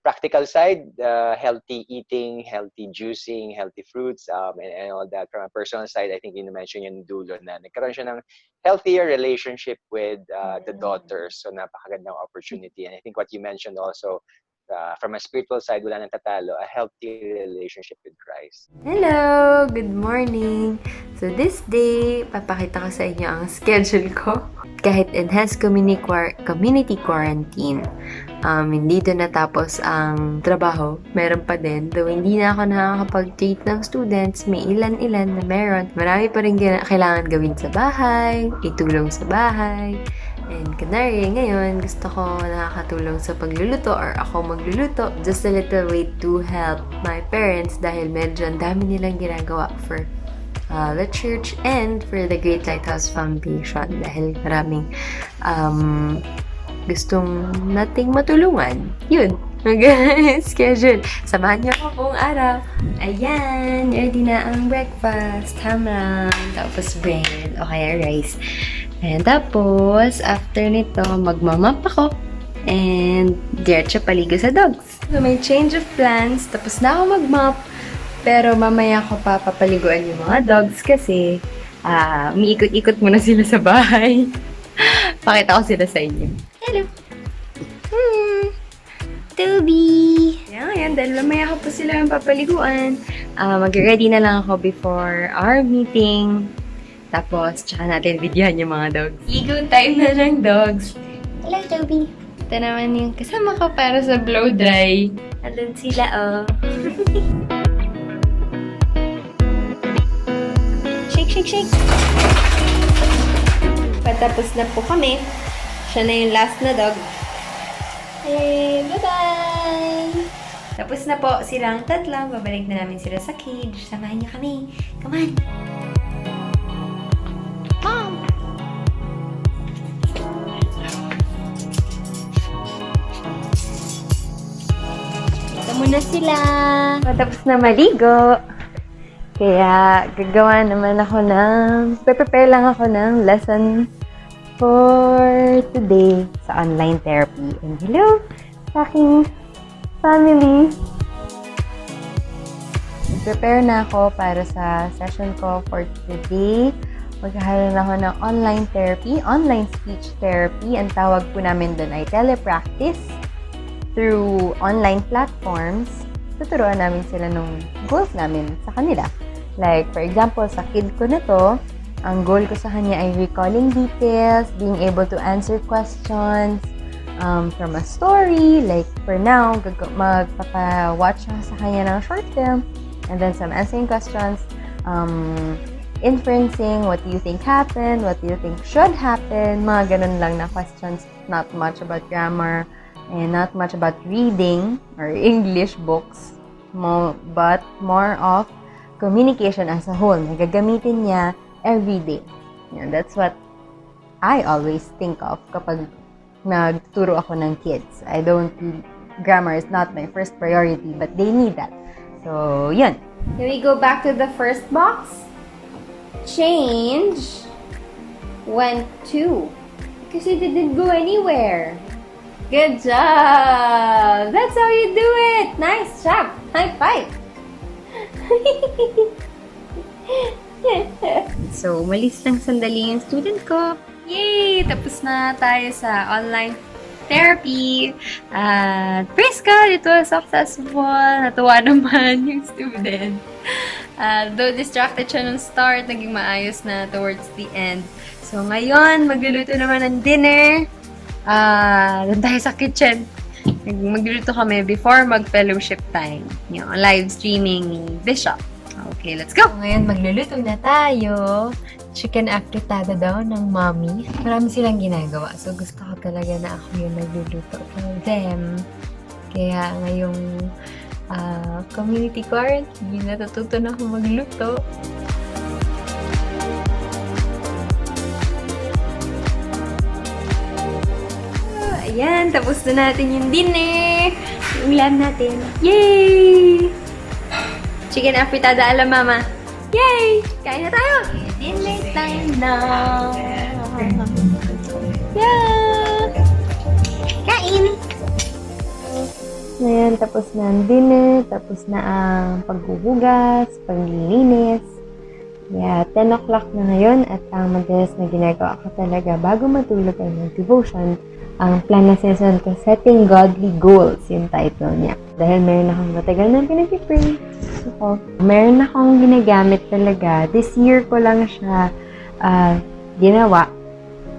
practical side, healthy eating, healthy juicing, healthy fruits, and all that. From a personal side, I think you mentioned yung dulo na nagkaroon siya ng healthier relationship with the daughters. So napakagandang opportunity. And I think what you mentioned also, from a spiritual side, wala nang tatalo, a healthy relationship with Christ. Hello! Good morning! So this day, papakita ko sa inyo ang schedule ko. Kahit enhanced community quarantine, hindi doon natapos ang trabaho, meron pa din. Though hindi na ako nakakapag-treat ng students, may ilan-ilan na meron. Marami pa rin kailangan gawin sa bahay, itulong sa bahay. And kunwari, ngayon, gusto ko nakakatulong sa pagluluto or ako magluluto. Just a little way to help my parents dahil medyo ang dami nilang ginagawa for the church and for the Great Lighthouse Foundation dahil maraming gustong nating matulungan. Yun, mag-schedule. Samahan niyo ako buong araw. Ayan, ready na ang breakfast. Ham lang, tapos bread, o kaya rice. And tapos, after nito, magmamap ako. And diretso paligo sa dogs. So, may change of plans. Tapos na ako magmap. Pero mamaya ko pa papaliguan yung mga dogs kasi umiikot-ikot muna sila sa bahay. Pakita ko sila sa inyo. Hello! Toby! Ayan, dahil mamaya ko pa sila yung papaliguan. Mag-ready na lang ako before our meeting. Tapos, tsaka natin videohan yung mga dogs. Ligo time na ng dogs. Hello, Toby! Ito naman yung kasama ko para sa blow dry. Andun sila, oh. Shake, shake, shake! Patapos na po kami. Siya na yung last na dog. Hey, bye-bye! Tapos na po silang tatlo. Babalik na namin sila sa cage. Samahan niyo kami. Come on! Mom! Ito muna sila. Matapos na maligo. Kaya gagawa naman ako prepare lang ako ng lesson for today sa online therapy. And hello sa aking family. Prepare na ako para sa session ko for today. Magkakaroon ako ng online therapy, online speech therapy. Ang tawag po namin doon ay telepractice through online platforms. Tuturuan namin sila ng goals namin sa kanila. Like, for example, sa kid ko na to, ang goal ko sa kanya ay recalling details, being able to answer questions from a story. Like, for now, magpapa-watch ako sa kanya ng short film. And then some answering questions, inferencing, what do you think happened, what do you think should happen, mga ganun lang na questions, not much about grammar, and not much about reading or English books, but more of communication as a whole. Nagagamitin niya every day. Yeah, that's what I always think of kapag nagturo ako ng kids. Grammar is not my first priority, but they need that. So, yun. Can we go back to the first box? Change went to. Because it didn't go anywhere. Good job! That's how you do it! Nice job! High five! So, umalis lang sandali yung student ko. Yay! Tapos na tayo sa online therapy. At praise God, it was successful. Natuwa naman yung student. Though distracted siya nung start, naging maayos na towards the end. So, ngayon, magluluto naman ng dinner. Doon tayo sa kitchen. Magluluto kami before mag-fellowship time. Yung live streaming ni Bishop. Okay, let's go! Ngayon, magluluto na tayo. Chicken afritada daw ng mommy. Marami silang ginagawa. So, gusto ko talaga na ako yung nagluluto for them. Kaya ngayong community quarantine, natututo na ako magluto. Ayan, tapos na natin yung dinner. Yung ulam natin. Yay! Chicken afritada ala mama. Yay! Kain na tayo! Dinner time now! Yeah! Kain! Ngayon, tapos na ang dinner, tapos na ang paghuhugas, paglilinis. Yeah, 10 o'clock na ngayon at ang madalas na ginagawa ko talaga bago matulog ay mag-devotion. Ang plan na session ko, Setting Godly Goals, yung title niya. Dahil meron akong matagal na pinag-pray. So, meron akong ginagamit talaga. This year ko lang siya ginawa.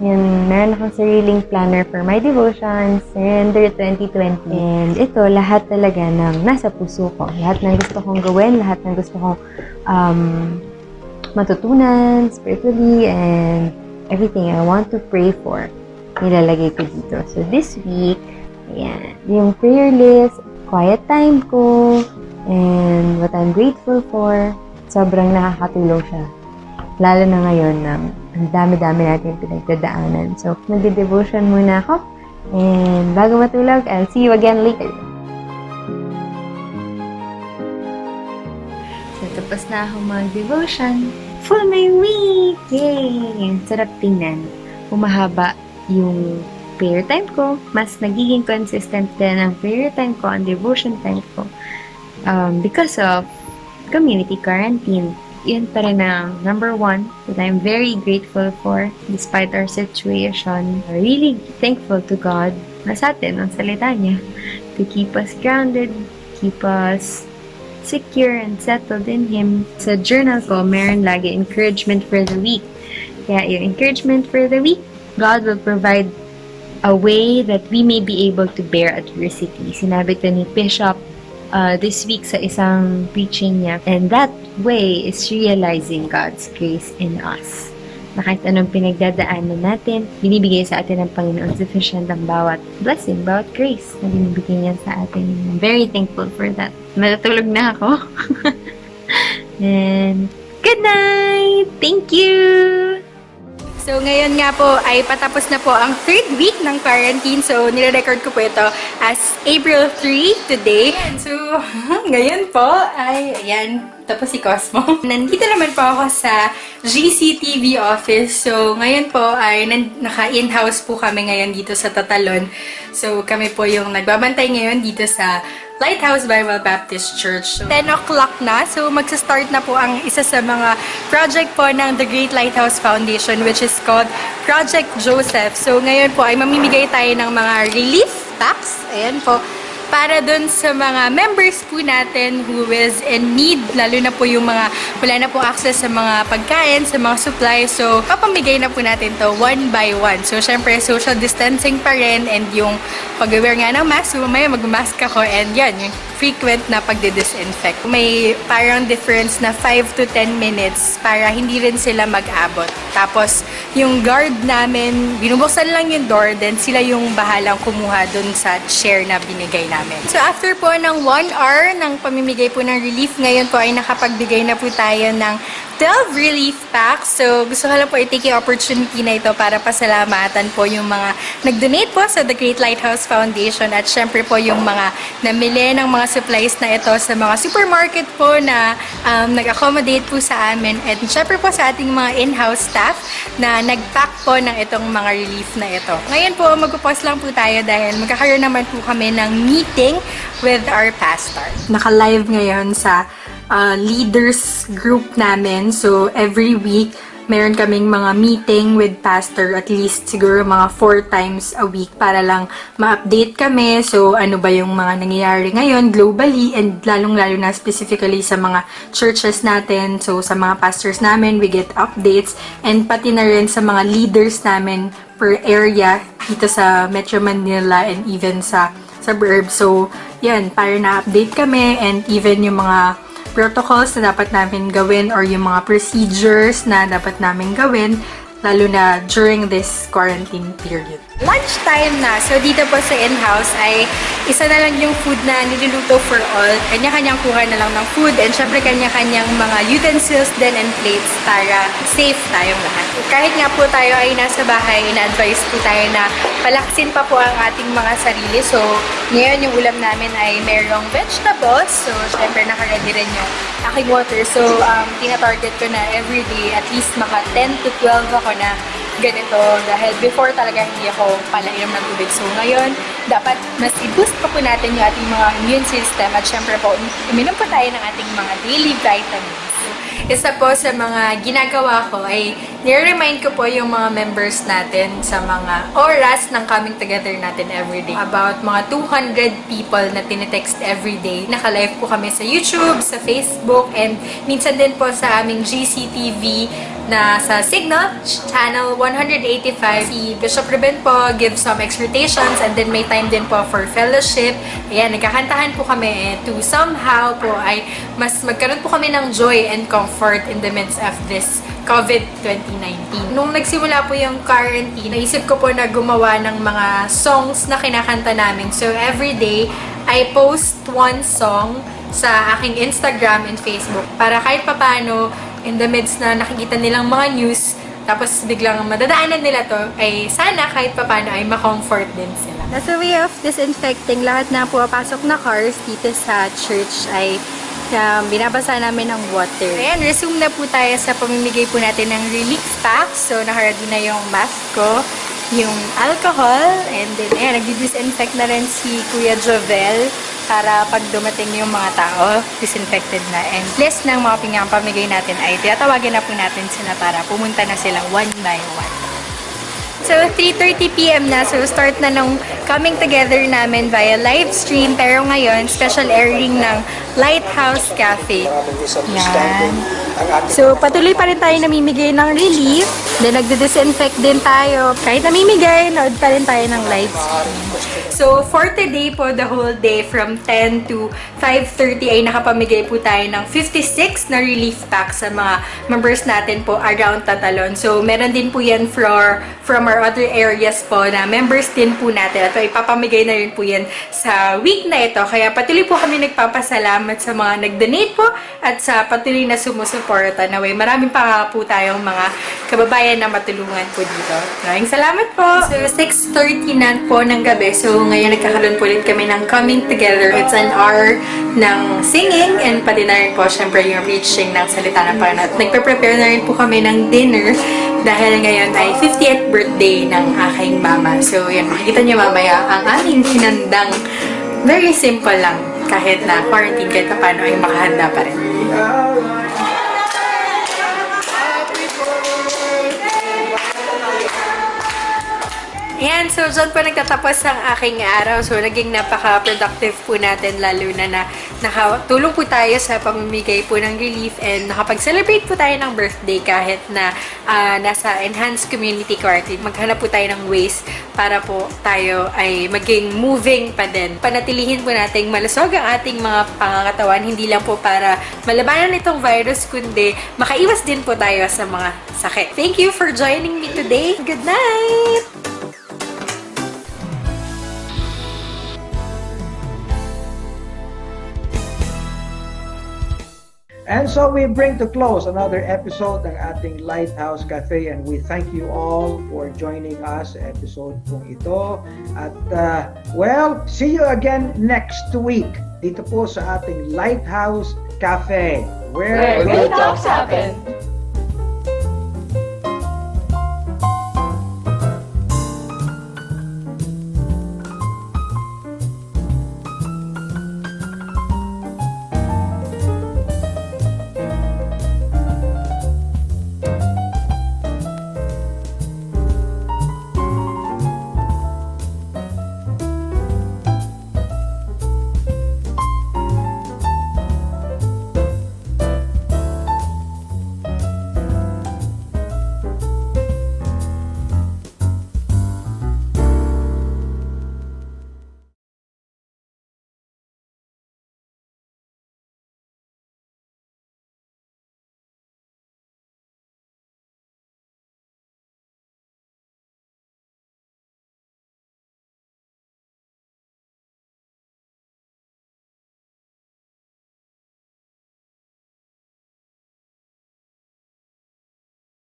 Yun, meron akong sariling planner for my devotions, Surrender 2020. And ito, lahat talaga ng nasa puso ko. Lahat ng gusto kong gawin, lahat ng gusto kong matutunan spiritually, and everything I want to pray for, nilalagay ko dito. So this week, ayan, yung prayer list, quiet time ko, and what I'm grateful for, sobrang nakakatulong siya. Lalo na ngayon na ang dami-dami natin pinagdadaanan. So, nag-devotion muna ako. And bago matulog, I'll see you again later. So, tapos na ako mag-devotion. Full my week! Yay! Sarap tingnan. Humahaba yung prayer time ko. Mas nagiging consistent din ang prayer time ko, ang devotion time ko. Because of community quarantine. Yun pa rin ang number one that I'm very grateful for despite our situation. Really thankful to God na sa atin ang salita niya to keep us grounded, keep us secure and settled in Him. Sa journal ko, meron lagi encouragement for the week. Kaya yung encouragement for the week, God will provide a way that we may be able to bear adversity. Sinabi ko ni Bishop this week sa isang preaching niya. And that way is realizing God's grace in us. na kahit anong pinagdadaanan natin, binibigay sa atin ng Panginoon sufficient ang bawat blessing, bawat grace na binibigay niya sa atin. I'm very thankful for that. Matutulog na ako. And good night! Thank you! So, ngayon nga po ay patapos na po ang 3rd week ng quarantine. So, nire-record ko po ito as April 3 today. So, ngayon po ay, ayan, tapos si Cosmo. Nandito naman po ako sa GCTV office. So, ngayon po ay naka-in-house po kami ngayon dito sa Tatalon. So, kami po yung nagbabantay ngayon dito sa Lighthouse Bible Baptist Church. 10 o'clock na, so magsa-start na po ang isa sa mga project po ng The Great Lighthouse Foundation, which is called Project Joseph. So ngayon po ay mamimigay tayo ng mga relief packs, ayan po, para dun sa mga members po natin who is in need, lalo na po yung mga wala na po access sa mga pagkain, sa mga supplies. So, papamigay na po natin to one by one. So, syempre, social distancing pa rin and yung pag-wear nga ng mask. So, mamaya mag-mask ako and yan, yung frequent na pagdi-disinfect. May parang difference na 5 to 10 minutes para hindi rin sila mag-abot. Tapos, yung guard namin, binubuksan lang yung door, then sila yung bahalang kumuha dun sa share na binigay namin. So, after po ng 1 hour ng pamimigay po ng relief, ngayon po ay nakapagbigay na po tayo ng 12 relief packs. So, gusto ko lang po i-take yung opportunity na ito para pasalamatan po yung mga nag-donate po sa The Great Lighthouse Foundation at syempre po yung mga namili ng mga supplies na ito sa mga supermarket po na nag-accommodate po sa amin at syempre po sa ating mga in-house staff na nag-pack po ng itong mga relief na ito. Ngayon po, magpupause lang po tayo dahil magkakaroon naman po kami ng meeting with our pastor. Naka-live ngayon sa leaders group namin. So, every week, meron kaming mga meeting with pastor at least siguro mga 4 times a week para lang ma-update kami. So, ano ba yung mga nangyayari ngayon globally and lalong-lalo na specifically sa mga churches natin. So, sa mga pastors namin, we get updates and pati na rin sa mga leaders namin per area dito sa Metro Manila and even sa suburbs. So, yan, para na-update kami and even yung mga protocols na dapat namin gawin or yung mga procedures na dapat namin gawin lalo na during this quarantine period. Lunchtime na. So, dito po sa in-house ay isa na lang yung food na niluluto for all. Kanya-kanyang kuha na lang ng food and syempre kanya-kanyang mga utensils din and plates para safe tayong lahat. Kahit nga po tayo ay nasa bahay, ina-advise po tayo na palaksin pa po ang ating mga sarili. So, ngayon yung ulam namin ay merong vegetables. So, syempre naka-ready rin yung aking water. So, tina-target ko na everyday at least maka 10 to 12 ako na ganito dahil before talaga hindi ako palainom ng tubig. So ngayon, dapat mas i-boost pa po natin yung ating mga immune system at syempre po, uminom po tayo ng ating mga daily vitamins. So, isa po sa mga ginagawa ko ay nire-remind ko po yung mga members natin sa mga oras ng coming together natin everyday. About mga 200 people na tinetext everyday. Naka-live po kami sa YouTube, sa Facebook, and minsan din po sa aming GCTV na sa Signal Channel 185. Si Bishop Ruben po gives some exhortations and then may time din po for fellowship. Ayan, nagkakantahan po kami to somehow po ay mas magkaroon po kami ng joy and comfort in the midst of this COVID-2019. Nung nagsimula po yung quarantine, naisip ko po na gumawa ng mga songs na kinakanta namin. So everyday, I post one song sa aking Instagram and Facebook para kahit papano in the midst na nakikita nilang mga news, tapos biglang madadaanan nila to, ay sana kahit papano ay ma-comfort din sila. As a way of disinfecting, lahat na pumapasok na cars dito sa church ay binabasa namin ng water. Ayan, resume na po tayo sa pamimigay po natin ng relief packs. So, naka-ready na yung mask ko, yung alcohol, and then, ayan, nagdi-disinfect na rin si Kuya Jovel para pag dumating yung mga tao, disinfected na. And list ng mga pamigay natin ay tinatawagin na po natin sila para pumunta na sila one by one. So, 3:30 PM na. So, start na nung coming together namin via live stream. Pero ngayon, special airing ng Lighthouse Cafe. Maraming misunderstanding ang ating So, patuloy pa rin tayo namimigay ng relief. Then, nagde-disinfect din tayo. Kahit namimigay, nood pa rin tayo ng live stream. So, for today po, the whole day, from 10 to 5:30 ay nakapamigay po tayo ng 56 na relief packs sa mga members natin po around Tatalon. So, meron din po yan from our other areas po na members din po natin. At ipapamigay na rin po yan sa week na ito. Kaya patuloy po kami nagpapasalamat sa mga nag-donate po at sa patuloy na sumusuporta. Naway, maraming pa po tayong mga kababayan na matulungan po dito. Maraming salamat po! So, 6:30 na po ng gabi. So, ngayon nagkakaroon po ulit kami ng coming together. It's an hour ng singing and pati na rin po syempre yung reaching ng salita ng Panginoon. At nagpe-prepare na rin po kami ng dinner dahil ngayon ay 50th birthday ng aking mama. So, yan, makikita niyo mamaya ang aming hinandang very simple lang kahit na quarantine kahit na paano ay makahanda pa rin. Ayan, so dyan po nagtatapos ang aking araw. So, naging napaka-productive po natin, lalo na nakatulong po tayo sa pamimigay po ng relief and nakapag-celebrate po tayo ng birthday kahit na nasa enhanced community quarantine. Maghanap po tayo ng ways para po tayo ay maging moving pa din. Panatilihin po nating malusog ang ating mga pangangatawan, hindi lang po para malabanan itong virus, kundi makaiwas din po tayo sa mga sakit. Thank you for joining me today. Good night! And so we bring to close another episode ng ating Lighthouse Cafe, and we thank you all for joining us sa episode pong ito. At well, see you again next week dito po sa ating Lighthouse Cafe, where Good talks happen.